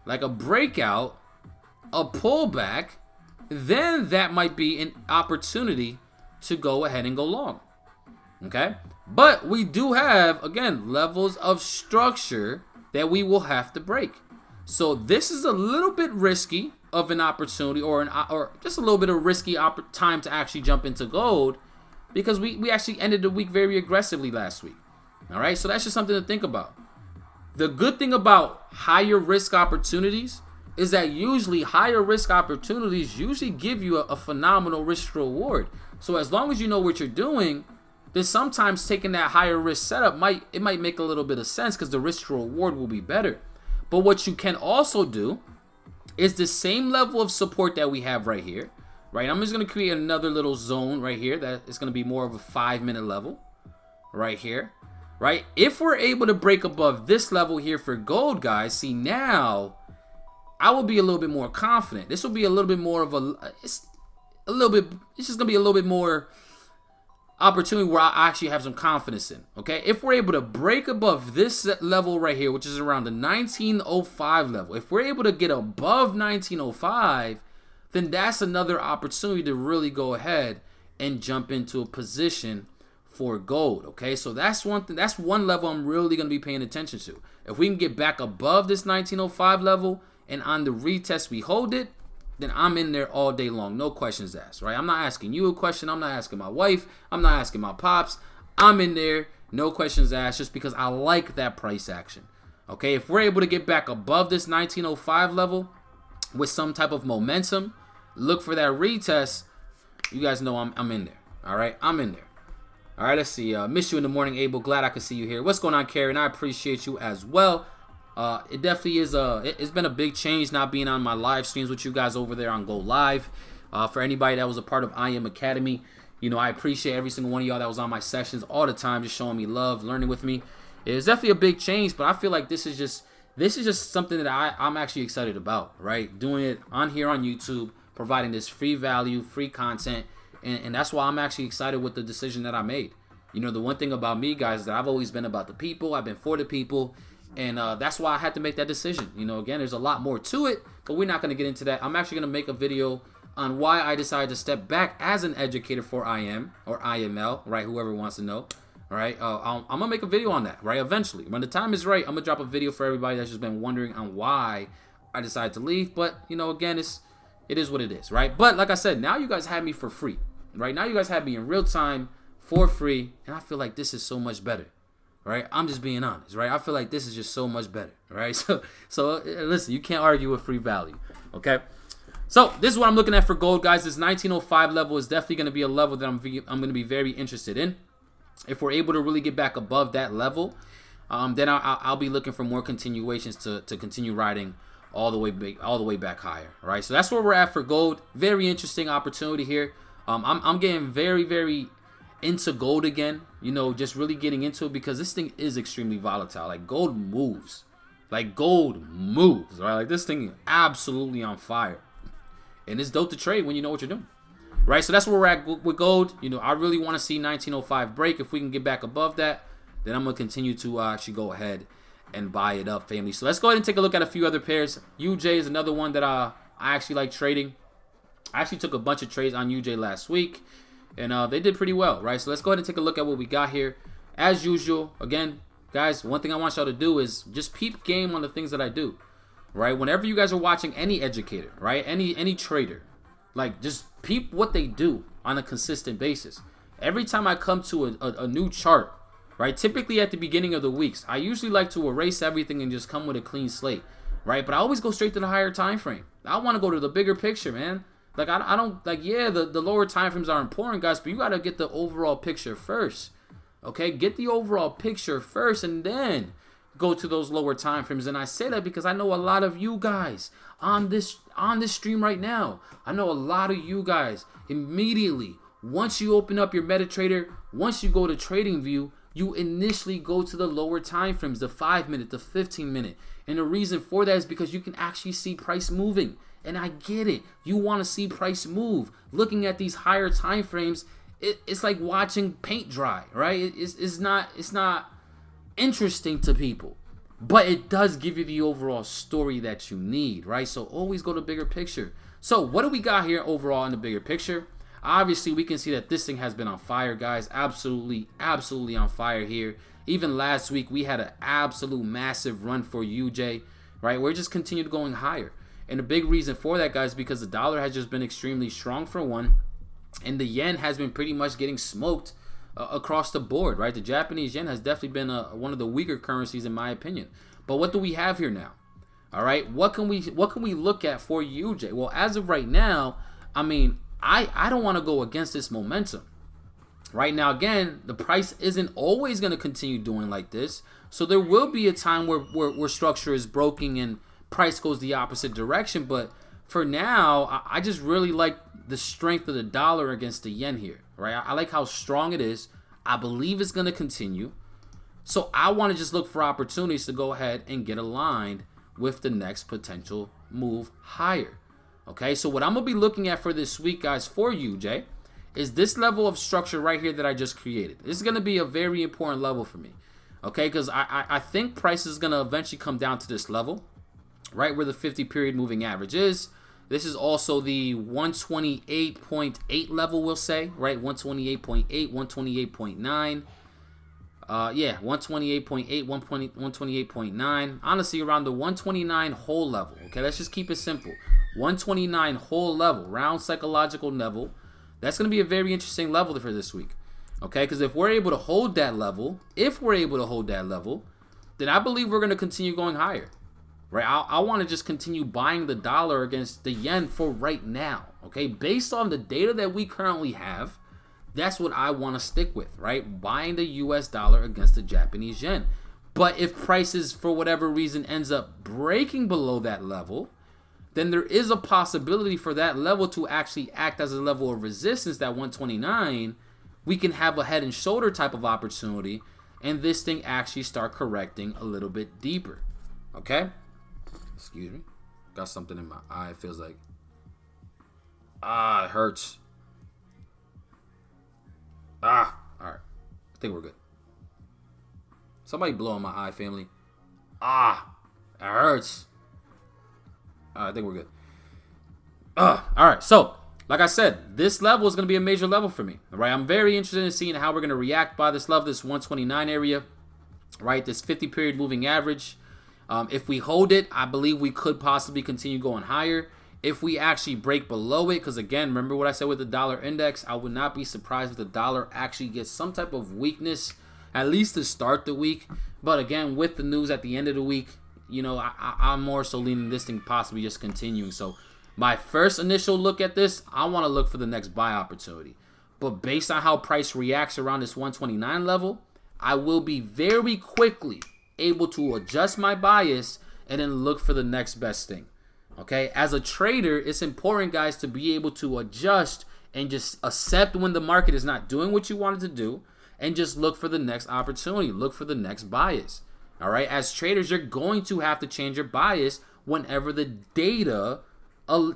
like a breakout, a pullback, then that might be an opportunity to go ahead and go long. Okay, but we do have, again, levels of structure that we will have to break. So this is a little bit risky of an opportunity, or just a little bit of risky time to actually jump into gold, because we actually ended the week very aggressively last week. All right, so that's just something to think about. The good thing about higher risk opportunities is that usually higher risk opportunities usually give you a phenomenal risk reward. So as long as you know what you're doing, then sometimes taking that higher risk setup might make a little bit of sense, because the risk reward will be better. But what you can also do is the same level of support that we have right here. right? I'm just going to create another little zone right here that is going to be more of a 5-minute level right here, right? If we're able to break above this level here for gold, guys, see, now I will be a little bit more confident. This will be a little bit more of it's just going to be a little bit more opportunity where I actually have some confidence in, okay? If we're able to break above this level right here, which is around the 1905 level, if we're able to get above 1905, then that's another opportunity to really go ahead and jump into a position for gold, okay? So that's one thing, that's one level I'm really going to be paying attention to. If we can get back above this 1905 level and on the retest we hold it, then I'm in there all day long, no questions asked, right? I'm not asking you a question. I'm not asking my wife. I'm not asking my pops. I'm in there, no questions asked, just because I like that price action, okay? If we're able to get back above this 1905 level with some type of momentum, look for that retest, you guys know I'm in there, all right? I'm in there. All right, let's see. Miss you in the morning, Abel. Glad I could see you here. What's going on, Karen? I appreciate you as well. It definitely is it's been a big change not being on my live streams with you guys over there on Go Live. For anybody that was a part of I Am Academy, you know, I appreciate every single one of y'all that was on my sessions all the time, just showing me love, learning with me. It's definitely a big change, but I feel like this is just something that I'm actually excited about, right? Doing it on here on YouTube, providing this free value, free content, and that's why I'm actually excited with the decision that I made. You know, the one thing about me, guys, is that I've always been about the people. I've been for the people. And that's why I had to make that decision. You know, again, there's a lot more to it, but we're not going to get into that. I'm actually going to make a video on why I decided to step back as an educator for IM or IML, right? Whoever wants to know, right? I'm going to make a video on that, right? Eventually. When the time is right, I'm going to drop a video for everybody that's just been wondering on why I decided to leave. But, you know, again, it is what it is, right? But like I said, now you guys have me for free, right? Now you guys have me in real time for free, and I feel like this is so much better. Right, I'm just being honest, right? I feel like this is just so much better, right? So listen, you can't argue with free value, okay? So this is what I'm looking at for gold, guys. This 1905 level is definitely going to be a level that I'm going to be very interested in. If we're able to really get back above that level, then I'll be looking for more continuations to continue riding all the way back higher, right? So that's where we're at for gold. Very interesting opportunity here. I'm getting very into gold again, you know, just really getting into it because this thing is extremely volatile. Like gold moves, right? Like this thing is absolutely on fire, and it's dope to trade when you know what you're doing, right? So that's where we're at with gold. You know, I really want to see 1905 break. If we can get back above that, then I'm gonna continue to actually go ahead and buy it up, family. So let's go ahead and take a look at a few other pairs. UJ is another one that I actually like trading. I actually took a bunch of trades on UJ last week, and they did pretty well, right? So let's go ahead and take a look at what we got here. As usual, again, guys, one thing I want y'all to do is just peep game on the things that I do, right? Whenever you guys are watching any educator, right, any trader, like just peep what they do on a consistent basis. Every time I come to a new chart, right, typically at the beginning of the weeks, I usually like to erase everything and just come with a clean slate, right? But I always go straight to the higher time frame. I want to go to the bigger picture, man. Like, I don't, like, yeah, the lower time frames are important, guys, but you got to get the overall picture first, okay? Get the overall picture first and then go to those lower time frames. And I say that because I know a lot of you guys on this stream right now. I know a lot of you guys immediately, once you open up your MetaTrader, once you go to TradingView, you initially go to the lower time frames, the 5-minute, the 15-minute. And the reason for that is because you can actually see price moving. And I get it. You want to see price move. Looking at these higher time frames, it's like watching paint dry, right? It's not interesting to people, but it does give you the overall story that you need, right? So always go to bigger picture. So what do we got here overall in the bigger picture? Obviously, we can see that this thing has been on fire, guys. Absolutely on fire here. Even last week, we had an absolute massive run for UJ, right? We're just continued going higher. And the big reason for that, guys, because the dollar has just been extremely strong for one, and the yen has been pretty much getting smoked across the board, right? The Japanese yen has definitely been one of the weaker currencies in my opinion. But what do we have here now? All right, what can we look at for UJ? Well, as of right now, I mean, I don't want to go against this momentum. Right now, again, the price isn't always going to continue doing like this. So there will be a time where structure is broken and price goes the opposite direction. But for now, I just really like the strength of the dollar against the yen here, right? I like how strong it is. I believe it's going to continue. So I want to just look for opportunities to go ahead and get aligned with the next potential move higher. Okay, so what I'm going to be looking at for this week, guys, for you, Jay, is this level of structure right here that I just created. This is going to be a very important level for me. Okay, because I think price is going to eventually come down to this level, right where the 50 period moving average is. This is also the 128.8 level, we'll say, right? 128.8, 128.9. Yeah, 128.8, 128.9. Honestly, around the 129 whole level. Okay, let's just keep it simple. 129 whole level, round psychological level. That's going to be a very interesting level for this week. Okay, because if we're able to hold that level, then I believe we're going to continue going higher. Right, I want to just continue buying the dollar against the yen for right now. Okay, based on the data that we currently have, that's what I want to stick with, right? Buying the US dollar against the Japanese yen. But if prices, for whatever reason, ends up breaking below that level, then there is a possibility for that level to actually act as a level of resistance, that 129. We can have a head and shoulder type of opportunity, and this thing actually start correcting a little bit deeper. Okay? Excuse me. Got something in my eye. It feels like. It hurts. Alright. I think we're good. Somebody blow on my eye, family. It hurts. I think we're good. Alright, so, like I said, this level is going to be a major level for me. Alright, I'm very interested in seeing how we're going to react by this level, this 129 area. Right, this 50 period moving average. If we hold it, I believe we could possibly continue going higher. If we actually break below it, because again, remember what I said with the dollar index, I would not be surprised if the dollar actually gets some type of weakness, at least to start the week. But again, with the news at the end of the week, you know, I'm more so leaning this thing possibly just continuing. So my first initial look at this, I want to look for the next buy opportunity. But based on how price reacts around this 129 level, I will be very quickly able to adjust my bias and then look for the next best thing. Okay, as a trader, it's important, guys, to be able to adjust and just accept when the market is not doing what you wanted to do, and just look for the next opportunity, look for the next bias. All right, as traders, you're going to have to change your bias whenever the data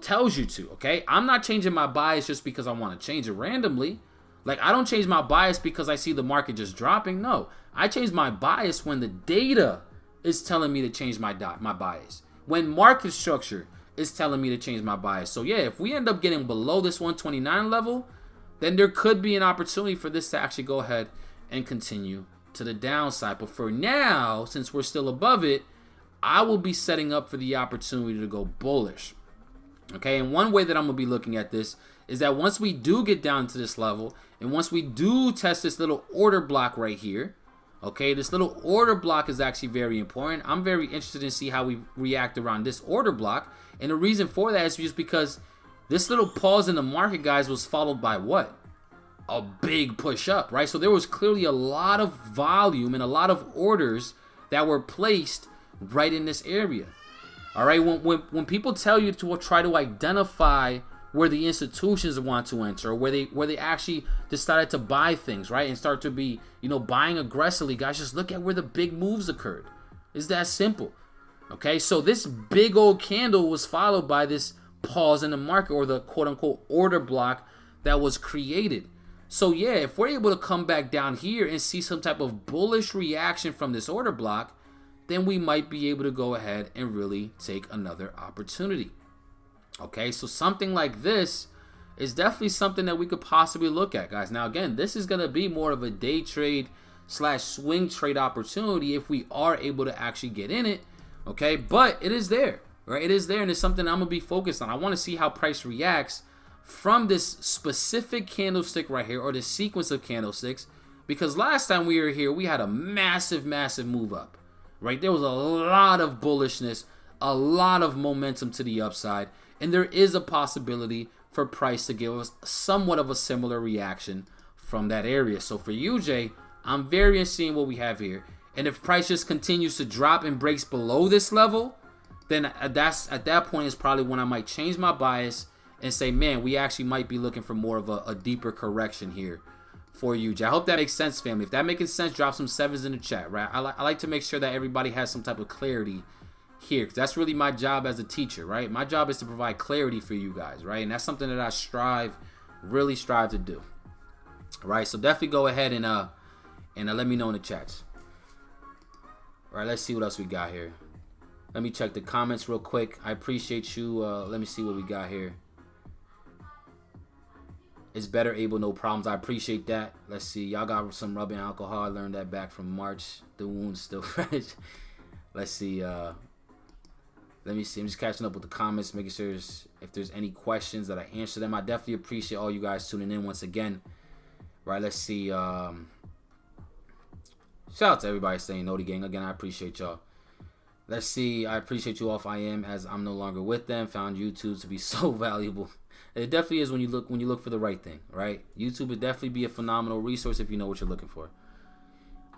tells you to. Okay, I'm not changing my bias just because I want to change it randomly. Like, I don't change my bias because I see the market just dropping. No, I change my bias when the data is telling me to change my bias. When market structure is telling me to change my bias. So yeah, if we end up getting below this 129 level, then there could be an opportunity for this to actually go ahead and continue to the downside. But for now, since we're still above it, I will be setting up for the opportunity to go bullish. Okay, and one way that I'm going to be looking at this is that once we do get down to this level, and once we do test this little order block right here, okay, this little order block is actually very important. I'm very interested in see how we react around this order block. And the reason for that is just because this little pause in the market, guys, was followed by what? A big push up, right? So there was clearly a lot of volume and a lot of orders that were placed right in this area. All right, when people tell you to try to identify where the institutions want to enter, or where they actually decided to buy things, right, and start to be, you know, buying aggressively, guys, just look at where the big moves occurred. It's that simple. Okay, so this big old candle was followed by this pause in the market, or the quote-unquote order block that was created. So yeah, if we're able to come back down here and see some type of bullish reaction from this order block, then we might be able to go ahead and really take another opportunity. Okay, so something like this is definitely something that we could possibly look at, guys. Now again, this is going to be more of a day trade / swing trade opportunity if we are able to actually get in it. Okay, but it is there, right? It is there, and it's something I'm going to be focused on. I want to see how price reacts from this specific candlestick right here, or this sequence of candlesticks, because last time we were here, we had a massive move up, right? There was a lot of bullishness, a lot of momentum to the upside, and there is a possibility for price to give us somewhat of a similar reaction from that area. So for you, Jay, I'm very interested in what we have here. And if price just continues to drop and breaks below this level, then at that point is probably when I might change my bias and say, man, we actually might be looking for more of a deeper correction here for UJ. I hope that makes sense, family. If that making sense, drop some 7s in the chat, right? I like to make sure that everybody has some type of clarity here, because that's really my job as a teacher, right? My job is to provide clarity for you guys, right? And that's something that I really strive to do, right? So definitely go ahead and let me know in the chats. All right, let's see what else we got here. Let me check the comments real quick. I appreciate you. Let me see what we got here. It's better, Abel, no problems. I appreciate that. Let's see. Y'all got some rubbing alcohol. I learned that back from March. The wound's still fresh. Let's see. Let me see. I'm just catching up with the comments, making sure if there's any questions that I answer them. I definitely appreciate all you guys tuning in once again. Right, let's see. Shout out to everybody saying Noti Gang. Again, I appreciate y'all. Let's see. I appreciate you off I am, as I'm no longer with them. Found YouTube to be so valuable. It definitely is when you look for the right thing, right? YouTube would definitely be a phenomenal resource if you know what you're looking for.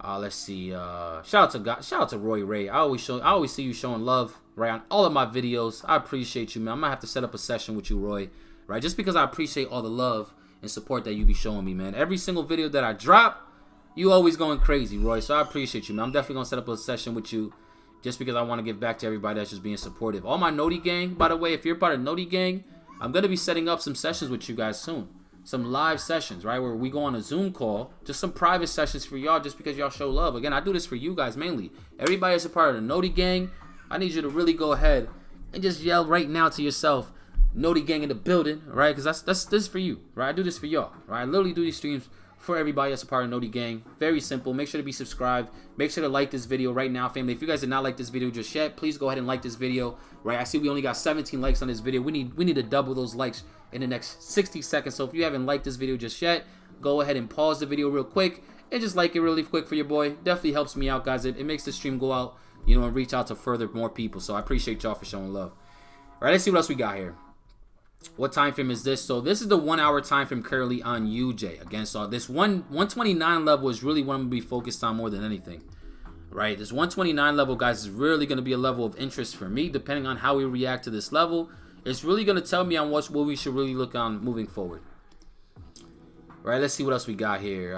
Let's see. Shout out to Roy Ray. I always see you showing love, right, on all of my videos. I appreciate you, man. I'm gonna have to set up a session with you, Roy, right? Just because I appreciate all the love and support that you be showing me, man. Every single video that I drop, you always going crazy, Roy. So I appreciate you, man. I'm definitely gonna set up a session with you, just because I want to give back to everybody that's just being supportive. All my Noti Gang, by the way, if you're part of Noti Gang, I'm gonna be setting up some sessions with you guys soon. Some live sessions, right, where we go on a Zoom call, just some private sessions for y'all, just because y'all show love. Again, I do this for you guys mainly. Everybody that's a part of the Noti Gang, I need you to really go ahead and just yell right now to yourself, Noti Gang in the building, right? Because this is for you, right? I do this for y'all, right? I literally do these streams for everybody that's a part of Noti Gang. Very simple. Make sure to be subscribed. Make sure to like this video right now, family. If you guys did not like this video just yet, please go ahead and like this video, right? I see we only got 17 likes on this video. We need to double those likes in the next 60 seconds. So if you haven't liked this video just yet, go ahead and pause the video real quick and just like it really quick for your boy. Definitely helps me out, guys. It makes the stream go out, you know, and reach out to further more people. So I appreciate y'all for showing love. All right, let's see what else we got here. What time frame is this? So this is the 1 hour time frame currently on UJ. Again, so this 129 level is really what I'm gonna be focused on more than anything, right? This 129 level, guys, is really gonna be a level of interest for me. Depending on how we react to this level, it's really gonna tell me on what we should really look on moving forward. Right, let's see what else we got here.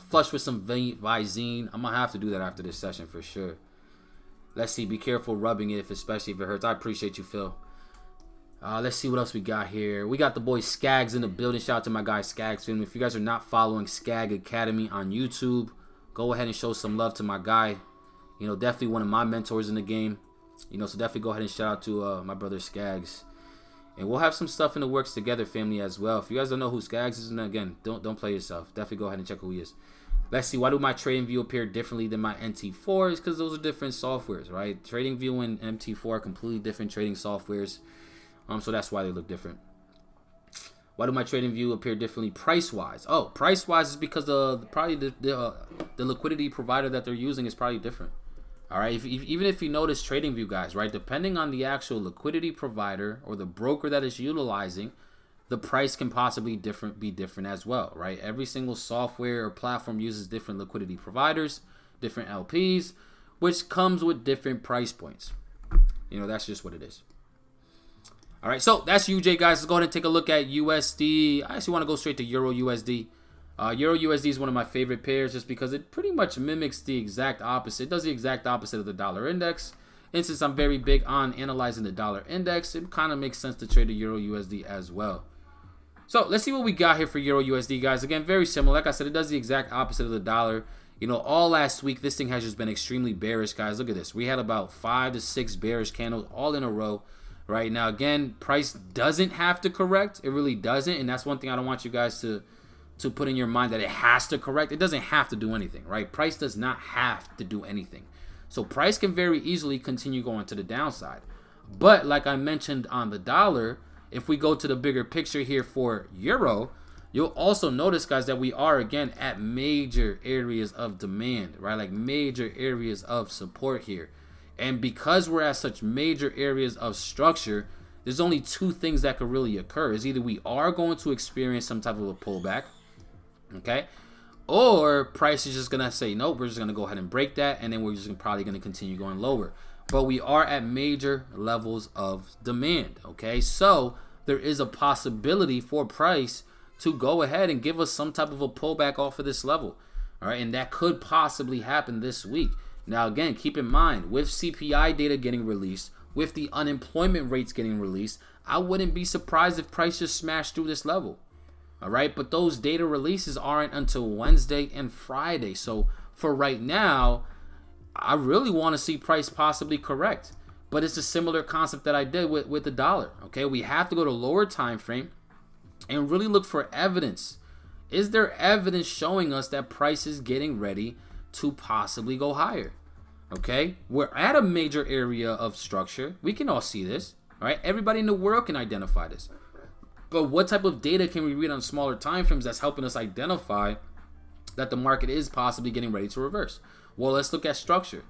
Flush with some Visine. I'm gonna have to do that after this session for sure. Let's see. Be careful rubbing it, especially if it hurts. I appreciate you, Phil. Let's see what else we got here. We got the boy Skags in the building. Shout out to my guy Skags. If you guys are not following Skag Academy on YouTube, go ahead and show some love to my guy. You know, definitely one of my mentors in the game. You know, so definitely go ahead and shout out to my brother Skags. And we'll have some stuff in the works together, family, as well. If you guys don't know who Skags is, and again, don't play yourself. Definitely go ahead and check who he is. Let's see. Why do my TradingView appear differently than my MT4? Because those are different softwares, right? TradingView and MT4 are completely different trading softwares. So that's why they look different. Why do my TradingView appear differently price-wise? Oh, price-wise is because probably the liquidity provider that they're using is probably different. All right, even if you notice TradingView, guys, right, depending on the actual liquidity provider or the broker that is utilizing, the price can possibly be different as well, right? Every single software or platform uses different liquidity providers, different LPs, which comes with different price points. You know, that's just what it is. All right, so that's UJ, guys. Let's go ahead and take a look at USD. I actually want to go straight to Euro USD. Euro USD is one of my favorite pairs just because it pretty much mimics the exact opposite. It does the exact opposite of the dollar index. And since I'm very big on analyzing the dollar index, it kind of makes sense to trade the Euro USD as well. So let's see what we got here for Euro USD, guys. Again, very similar. Like I said, it does the exact opposite of the dollar. You know, all last week, this thing has just been extremely bearish, guys. Look at this. We had about 5 to 6 bearish candles all in a row. Right now, again, price doesn't have to correct. It really doesn't. And that's one thing I don't want you guys to put in your mind, that it has to correct. It doesn't have to do anything, right? Price does not have to do anything. So price can very easily continue going to the downside. But like I mentioned on the dollar, if we go to the bigger picture here for Euro, you'll also notice, guys, that we are, again, at major areas of demand, right? Like major areas of support here. And because we're at such major areas of structure, there's only 2 things that could really occur. Is either we are going to experience some type of a pullback, okay? Or price is just going to say, nope, we're just going to go ahead and break that, and then we're just probably going to continue going lower. But we are at major levels of demand, okay? So there is a possibility for price to go ahead and give us some type of a pullback off of this level. All right, and that could possibly happen this week. Now, again, keep in mind, with CPI data getting released, with the unemployment rates getting released, I wouldn't be surprised if price just smashed through this level. All right, but those data releases aren't until Wednesday and Friday. So for right now, I really want to see price possibly correct. But it's a similar concept that I did with the dollar. Okay, we have to go to lower time frame and really look for evidence. Is there evidence showing us that price is getting ready to possibly go higher? Okay, we're at a major area of structure. We can all see this, right? Everybody in the world can identify this. But what type of data can we read on smaller time frames that's helping us identify that the market is possibly getting ready to reverse? Well, let's look at structure,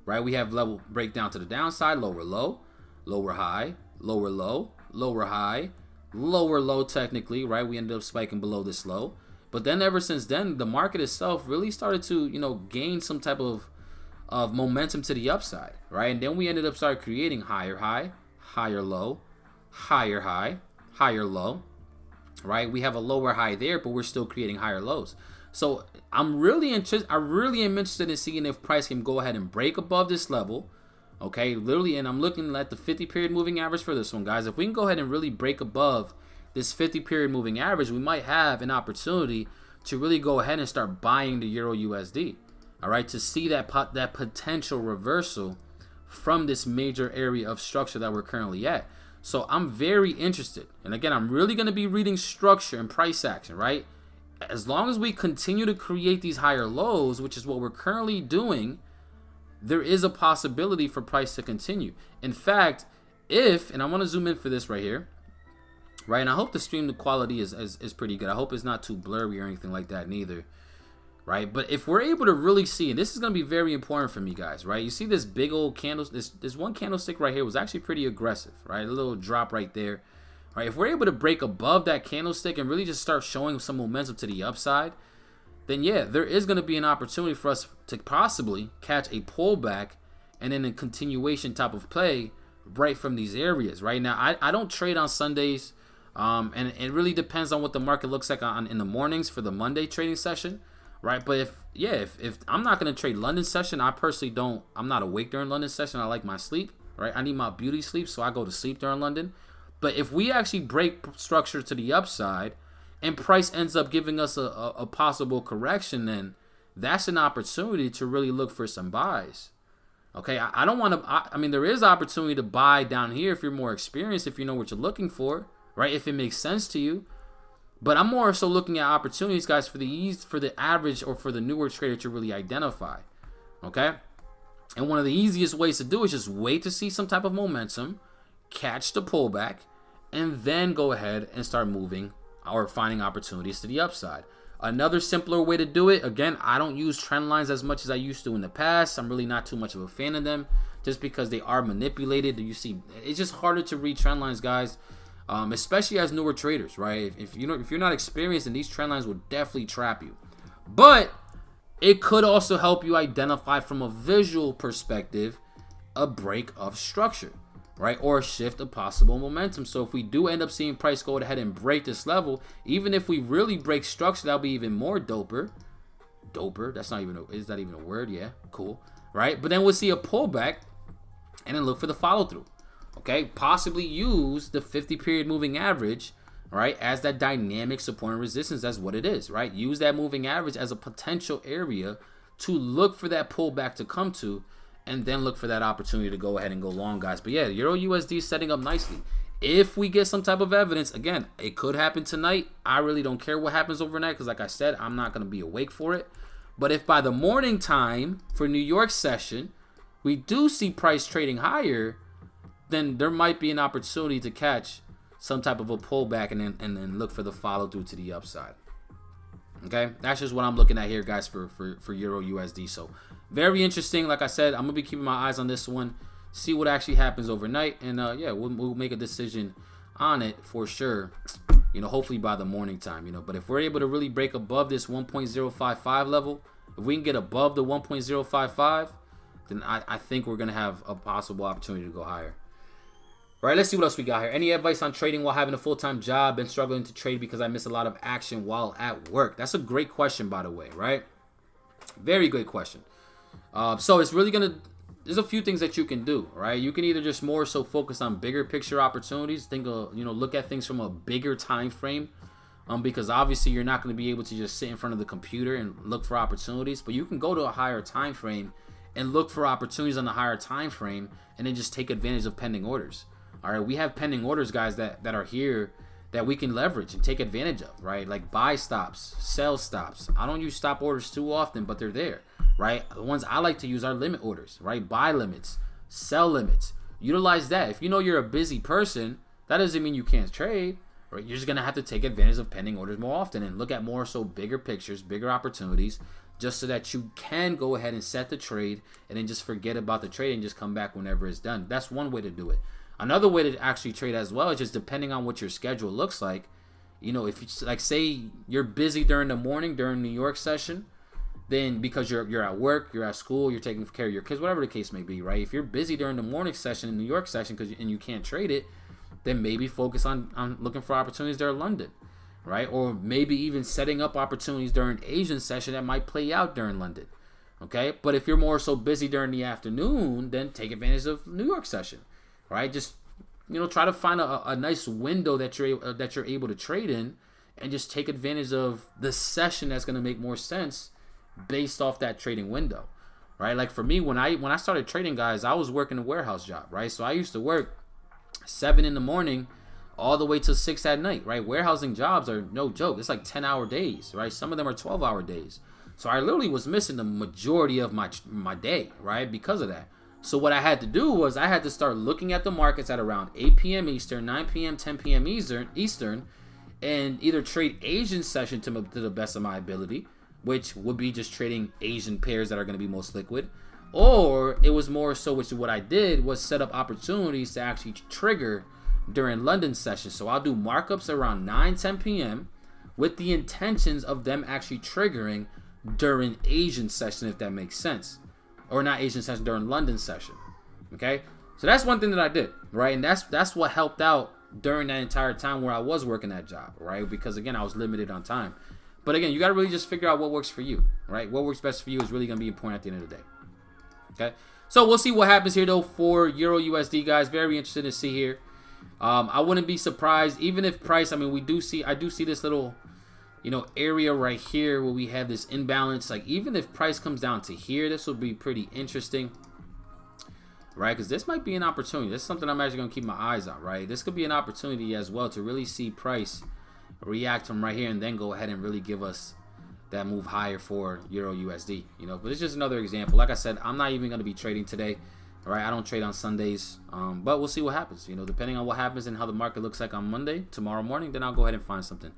right? We have level breakdown to the downside, lower low, lower high, lower low, lower high, lower low technically, right? We ended up spiking below this low. But then ever since then, the market itself really started to, gain some type of momentum to the upside, right? And then we ended up started creating higher high, higher low, higher high, higher low, right? We have a lower high there, but we're still creating higher lows. So I really am interested in seeing if price can go ahead and break above this level, okay? Literally, and I'm looking at the 50-period moving average for this one, guys. If we can go ahead and really break above this 50-period moving average, we might have an opportunity to really go ahead and start buying the Euro USD, all right, to see that potential reversal from this major area of structure that we're currently at. So I'm very interested. And again, I'm really going to be reading structure and price action, right? As long as we continue to create these higher lows, which is what we're currently doing, there is a possibility for price to continue. In fact, and I want to zoom in for this right here, right? And I hope the stream quality is pretty good. I hope it's not too blurry or anything like that neither, right? But if we're able to really see, and this is going to be very important for me, guys, right? You see this big old candle, this one candlestick right here was actually pretty aggressive, right? A little drop right there, right? If we're able to break above that candlestick and really just start showing some momentum to the upside, then yeah, there is going to be an opportunity for us to possibly catch a pullback and then a continuation type of play right from these areas. Right now, I don't trade on Sundays, and it really depends on what the market looks like in the mornings for the Monday trading session, right? But if I'm not going to trade London session, I personally don't. I'm not awake during London session. I like my sleep, right? I need my beauty sleep, so I go to sleep during London. But if we actually break structure to the upside and price ends up giving us a possible correction, then that's an opportunity to really look for some buys. Okay, I don't want to, I mean, there is opportunity to buy down here if you're more experienced, if you know what you're looking for, right? If it makes sense to you. But I'm more so looking at opportunities, guys, for the average or for the newer trader to really identify. Okay, and one of the easiest ways to do is just wait to see some type of momentum, catch the pullback, and then go ahead and start moving or finding opportunities to the upside. Another simpler way to do it, again, I don't use trend lines as much as I used to in the past. I'm really not too much of a fan of them just because they are manipulated. You see, it's just harder to read trend lines, guys, especially as newer traders, right? If you're not experienced, then these trend lines will definitely trap you. But it could also help you identify from a visual perspective a break of structure, right? Or a shift of possible momentum. So if we do end up seeing price go ahead and break this level, even if we really break structure, that'll be even more doper. That's not even is that even a word? Yeah, cool, right? But then we'll see a pullback and then look for the follow through. Okay, possibly use the 50-period moving average, right, as that dynamic support and resistance. That's what it is, right? Use that moving average as a potential area to look for that pullback to come to, and then look for that opportunity to go ahead and go long, guys. But yeah, Euro USD is setting up nicely. If we get some type of evidence, again, it could happen tonight. I really don't care what happens overnight because, like I said, I'm not going to be awake for it. But if by the morning time for New York session, we do see price trading higher, then there might be an opportunity to catch some type of a pullback and then look for the follow through to the upside. Okay, that's just what I'm looking at here, guys, for Euro USD. So very interesting. Like I said, I'm gonna be keeping my eyes on this one, see what actually happens overnight, and yeah, we'll make a decision on it for sure. Hopefully by the morning time. But if we're able to really break above this 1.055 level, if we can get above the 1.055, then I think we're gonna have a possible opportunity to go higher. All right, let's see what else we got here. Any advice on trading while having a full-time job and struggling to trade because I miss a lot of action while at work? That's a great question, by the way, right? Very good question. So it's really there's a few things that you can do, right? You can either just more so focus on bigger picture opportunities, look at things from a bigger time frame, because obviously you're not going to be able to just sit in front of the computer and look for opportunities, but you can go to a higher time frame and look for opportunities on the higher time frame and then just take advantage of pending orders. All right, we have pending orders, guys, that are here that we can leverage and take advantage of, right? Like buy stops, sell stops. I don't use stop orders too often, but they're there, right? The ones I like to use are limit orders, right? Buy limits, sell limits. Utilize that. If you know you're a busy person, that doesn't mean you can't trade, right? You're just going to have to take advantage of pending orders more often and look at more so bigger pictures, bigger opportunities, just so that you can go ahead and set the trade and then just forget about the trade and just come back whenever it's done. That's one way to do it. Another way to actually trade as well is just depending on what your schedule looks like. You know, if it's like, say you're busy during the morning during New York session, then because you're at work, you're at school, you're taking care of your kids, whatever the case may be, right? If you're busy during the morning session in New York session and you can't trade it, then maybe focus on looking for opportunities there in London, right? Or maybe even setting up opportunities during Asian session that might play out during London, okay? But if you're more so busy during the afternoon, then take advantage of New York session. Right, just try to find a nice window that you're able to trade in, and just take advantage of the session that's going to make more sense based off that trading window, right? Like for me, when I started trading, guys, I was working a warehouse job, right? So I used to work 7 in the morning all the way till 6 at night, right? Warehousing jobs are no joke. It's like 10-hour days, right? Some of them are 12-hour days. So I literally was missing the majority of my day, right? Because of that. So what I had to do was I had to start looking at the markets at around 8 p.m. Eastern, 9 p.m., 10 p.m. Eastern, and either trade Asian session to the best of my ability, which would be just trading Asian pairs that are going to be most liquid, or it was more so, which what I did was set up opportunities to actually trigger during London sessions. So I'll do markups around 9, 10 p.m. with the intentions of them actually triggering during Asian session, if that makes sense. Or not Asian session, during London session. Okay? So that's one thing that I did, right? And that's what helped out during that entire time where I was working that job, right? Because again, I was limited on time. But again, you got to really just figure out what works for you, right? What works best for you is really going to be important at the end of the day. Okay? So we'll see what happens here though for Euro USD, guys. Very interested to see here. I wouldn't be surprised even if price, I mean, I do see this little area right here where we have this imbalance. Like even if price comes down to here, this will be pretty interesting, right? Because this might be an opportunity. This is something I'm actually going to keep my eyes on, right? This could be an opportunity as well to really see price react from right here and then go ahead and really give us that move higher for Euro USD, but it's just another example. Like I said, I'm not even going to be trading today, all right? I don't trade on Sundays, but we'll see what happens, depending on what happens and how the market looks like on Monday, tomorrow morning, then I'll go ahead and find something.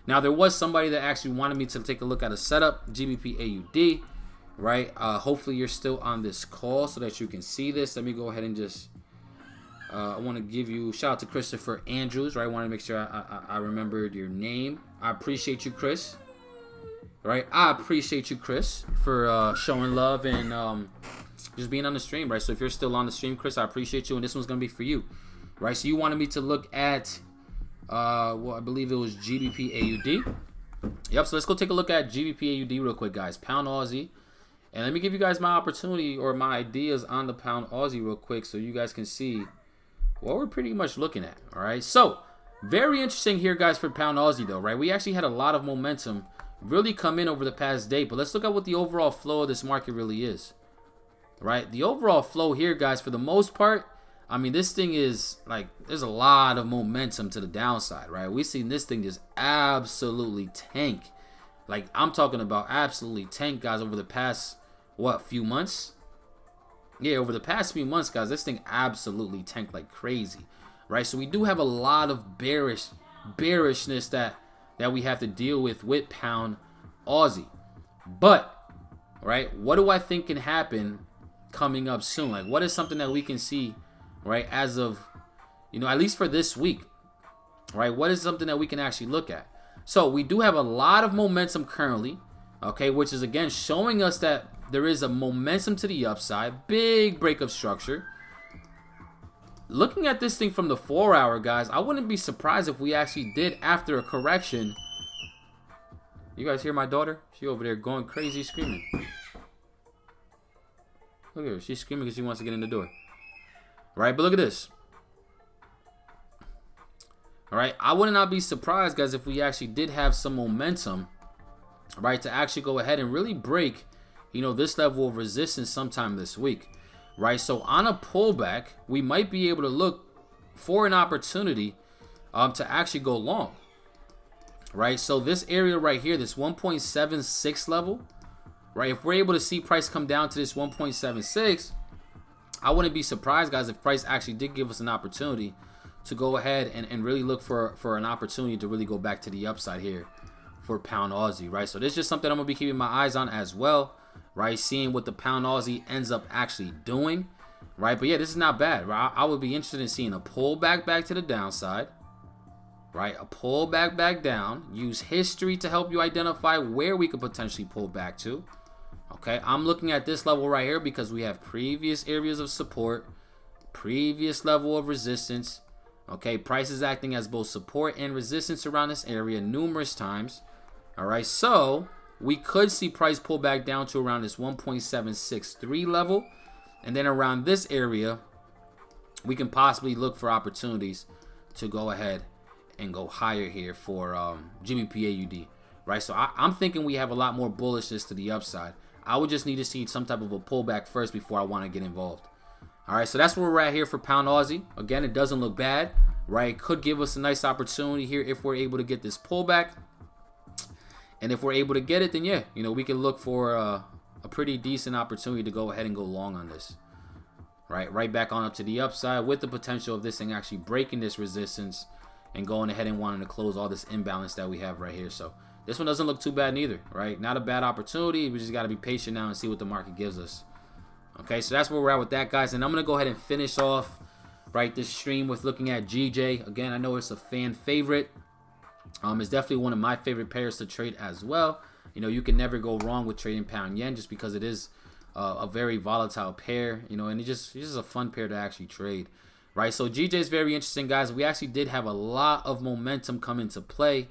Now, there was somebody that actually wanted me to take a look at a setup, GBP AUD, right? Hopefully, you're still on this call so that you can see this. Let me go ahead and just, I want to give you, shout out to Christopher Andrews, right? I want to make sure I remembered your name. I appreciate you, Chris, right? I appreciate you, Chris, for showing love and just being on the stream, right? So if you're still on the stream, Chris, I appreciate you, and this one's going to be for you, right? So you wanted me to look at well, I believe it was GBP AUD. Yep, so let's go take a look at GBP AUD real quick, guys. Pound Aussie. And let me give you guys my opportunity or my ideas on the Pound Aussie real quick so you guys can see what we're pretty much looking at, all right? So, very interesting here, guys, for Pound Aussie, though, right? We actually had a lot of momentum really come in over the past day, but let's look at what the overall flow of this market really is, right? The overall flow here, guys, for the most part, I mean, this thing is like, there's a lot of momentum to the downside, right? We've seen this thing just absolutely tank. Like, I'm talking about absolutely tank, guys, over the past, few months? Yeah, over the past few months, guys, this thing absolutely tanked like crazy, right? So we do have a lot of bearishness that we have to deal with Pound Aussie. But, right, what do I think can happen coming up soon? Like, what is something that we can see, right, as of, at least for this week, right? What is something that we can actually look at? So we do have a lot of momentum currently, okay, which is, again, showing us that there is a momentum to the upside, big break of structure. looking at this thing from the 4-hour, guys, I wouldn't be surprised if we actually did, after a correction. You guys hear my daughter? She over there going crazy screaming. Look at her. She's screaming because she wants to get in the door. Right, but look at this. All right, I would not be surprised, guys, if we actually did have some momentum, right, to actually go ahead and really break, you know, this level of resistance sometime this week, right? So on a pullback, we might be able to look for an opportunity to actually go long, right? So this area right here, this 1.76 level, right? If we're able to see price come down to this 1.76, I wouldn't be surprised, guys, if price actually did give us an opportunity to go ahead and really look for an opportunity to really go back to the upside here for pound Aussie, right? So this is just something I'm gonna be keeping my eyes on as well, right? Seeing what the pound Aussie ends up actually doing, right? But yeah, this is not bad, right? I would be interested in seeing a pullback back to the downside, right? A pullback back down. Use history to help you identify where we could potentially pull back to. Okay, I'm looking at this level right here because we have previous areas of support, previous level of resistance. Okay, price is acting as both support and resistance around this area numerous times. All right, so we could see price pull back down to around this 1.763 level. And then around this area, we can possibly look for opportunities to go ahead and go higher here for GBP/AUD, right? So I'm thinking we have a lot more bullishness to the upside. I would just need to see some type of a pullback first before I want to get involved. All right, so that's where we're at here for pound Aussie. Again, it doesn't look bad, right? Could give us a nice opportunity here if we're able to get this pullback. And if we're able to get it, then yeah, you know, we can look for a pretty decent opportunity to go ahead and go long on this. Right back on up to the upside with the potential of this thing actually breaking this resistance and going ahead and wanting to close all this imbalance that we have right here. So this one doesn't look too bad neither, right? Not a bad opportunity. We just got to be patient now and see what the market gives us. Okay, so that's where we're at with that, guys. And I'm going to go ahead and finish off, right, this stream with looking at GJ. Again, I know it's a fan favorite. It's definitely one of my favorite pairs to trade as well. You know, you can never go wrong with trading pound yen just because it is a very volatile pair, you know, and it's just a fun pair to actually trade, right? So GJ is very interesting, guys. We actually did have a lot of momentum come into play,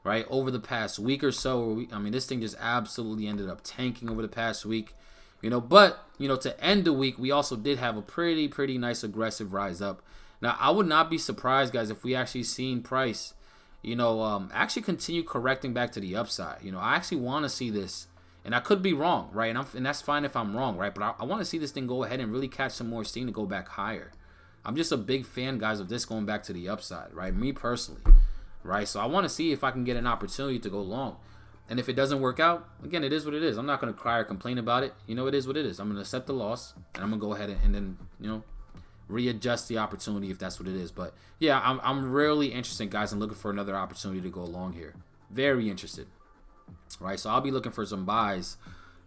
right, over the past week or so. I mean, this thing just absolutely ended up tanking over the past week, you know, but, you know, to end the week, we also did have a pretty nice aggressive rise up. Now, I would not be surprised, guys, if we actually seen price, you know, actually continue correcting back to the upside. You know, I actually want to see this, and I could be wrong, right? And that's fine if I'm wrong, right? But I want to see this thing go ahead and really catch some more steam to go back higher. I'm just a big fan, guys, of this going back to the upside, right? Me personally, right? So I want to see if I can get an opportunity to go long. And if it doesn't work out, again, it is what it is. I'm not going to cry or complain about it. You know, it is what it is. I'm going to accept the loss, and I'm going to go ahead and then, you know, readjust the opportunity if that's what it is. But yeah, I'm really interested, guys, in looking for another opportunity to go along here. Very interested, right? So I'll be looking for some buys,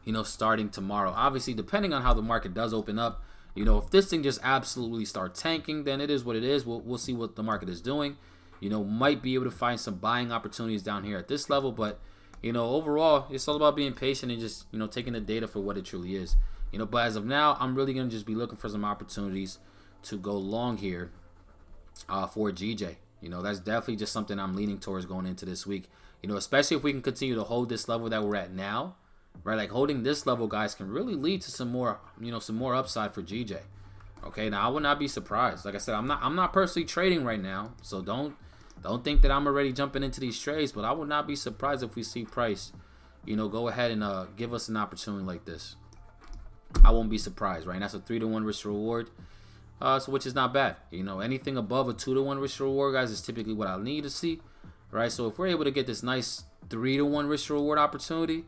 you know, starting tomorrow. Obviously, depending on how the market does open up, you know, if this thing just absolutely starts tanking, then it is what it is. We'll see what the market is doing. You know, might be able to find some buying opportunities down here at this level, but you know, overall, it's all about being patient and just, you know, taking the data for what it truly is. You know, but as of now, I'm really going to just be looking for some opportunities to go long here for GJ. You know, that's definitely just something I'm leaning towards going into this week. You know, especially if we can continue to hold this level that we're at now, right? Like holding this level, guys, can really lead to some more, you know, some more upside for GJ. Okay, now I would not be surprised. Like I said, I'm not personally trading right now, so don't think that I'm already jumping into these trades, but I would not be surprised if we see price, you know, go ahead and give us an opportunity like this. I won't be surprised, right? And that's a 3-to-1 risk reward, so which is not bad. You know, anything above a 2-to-1 risk reward, guys, is typically what I need to see, right? So if we're able to get this nice 3-to-1 risk reward opportunity,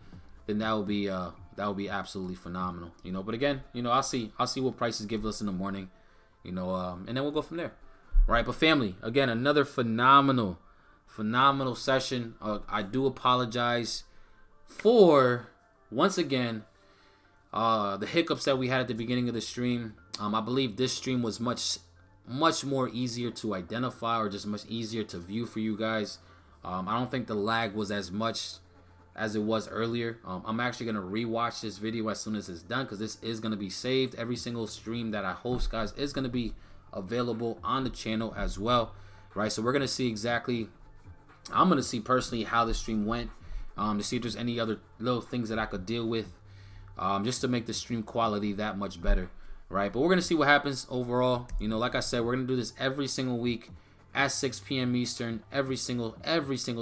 then that would be absolutely phenomenal. You know, but again, you know, I'll see what prices give us in the morning, you know, and then we'll go from there. Right, but family, again, another phenomenal session. I do apologize for, once again, the hiccups that we had at the beginning of the stream. I believe this stream was much more easier to identify, or just much easier to view for you guys. I don't think the lag was as much as it was earlier. I'm actually going to rewatch this video as soon as it's done, because this is going to be saved. Every single stream that I host, guys, is going to be available on the channel as well, right? So we're gonna see exactly, I'm gonna see personally how the stream went, to see if there's any other little things that I could deal with, just to make the stream quality that much better, right? But we're gonna see what happens overall. You know, like I said, we're gonna do this every single week at 6 p.m. Eastern, every single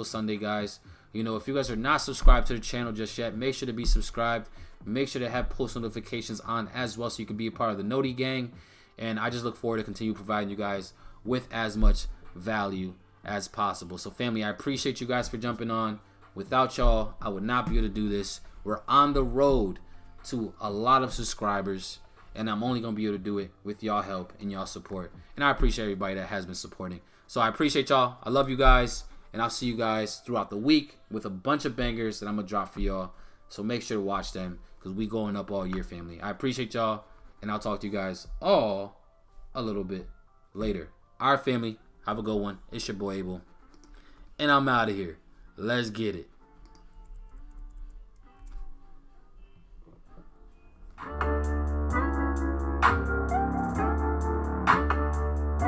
Sunday, guys. You know, if you guys are not subscribed to the channel just yet, make sure to be subscribed. Make sure to have post notifications on as well, so you can be a part of the Noti gang. And I just look forward to continue providing you guys with as much value as possible. So family, I appreciate you guys for jumping on. Without y'all, I would not be able to do this. We're on the road to a lot of subscribers, and I'm only gonna be able to do it with y'all help and y'all support. And I appreciate everybody that has been supporting. So I appreciate y'all. I love you guys, and I'll see you guys throughout the week with a bunch of bangers that I'm gonna drop for y'all. So make sure to watch them, because we going up all year, family. I appreciate y'all, and I'll talk to you guys all a little bit later. All right, family, have a good one. It's your boy Abel, and I'm out of here. Let's get it.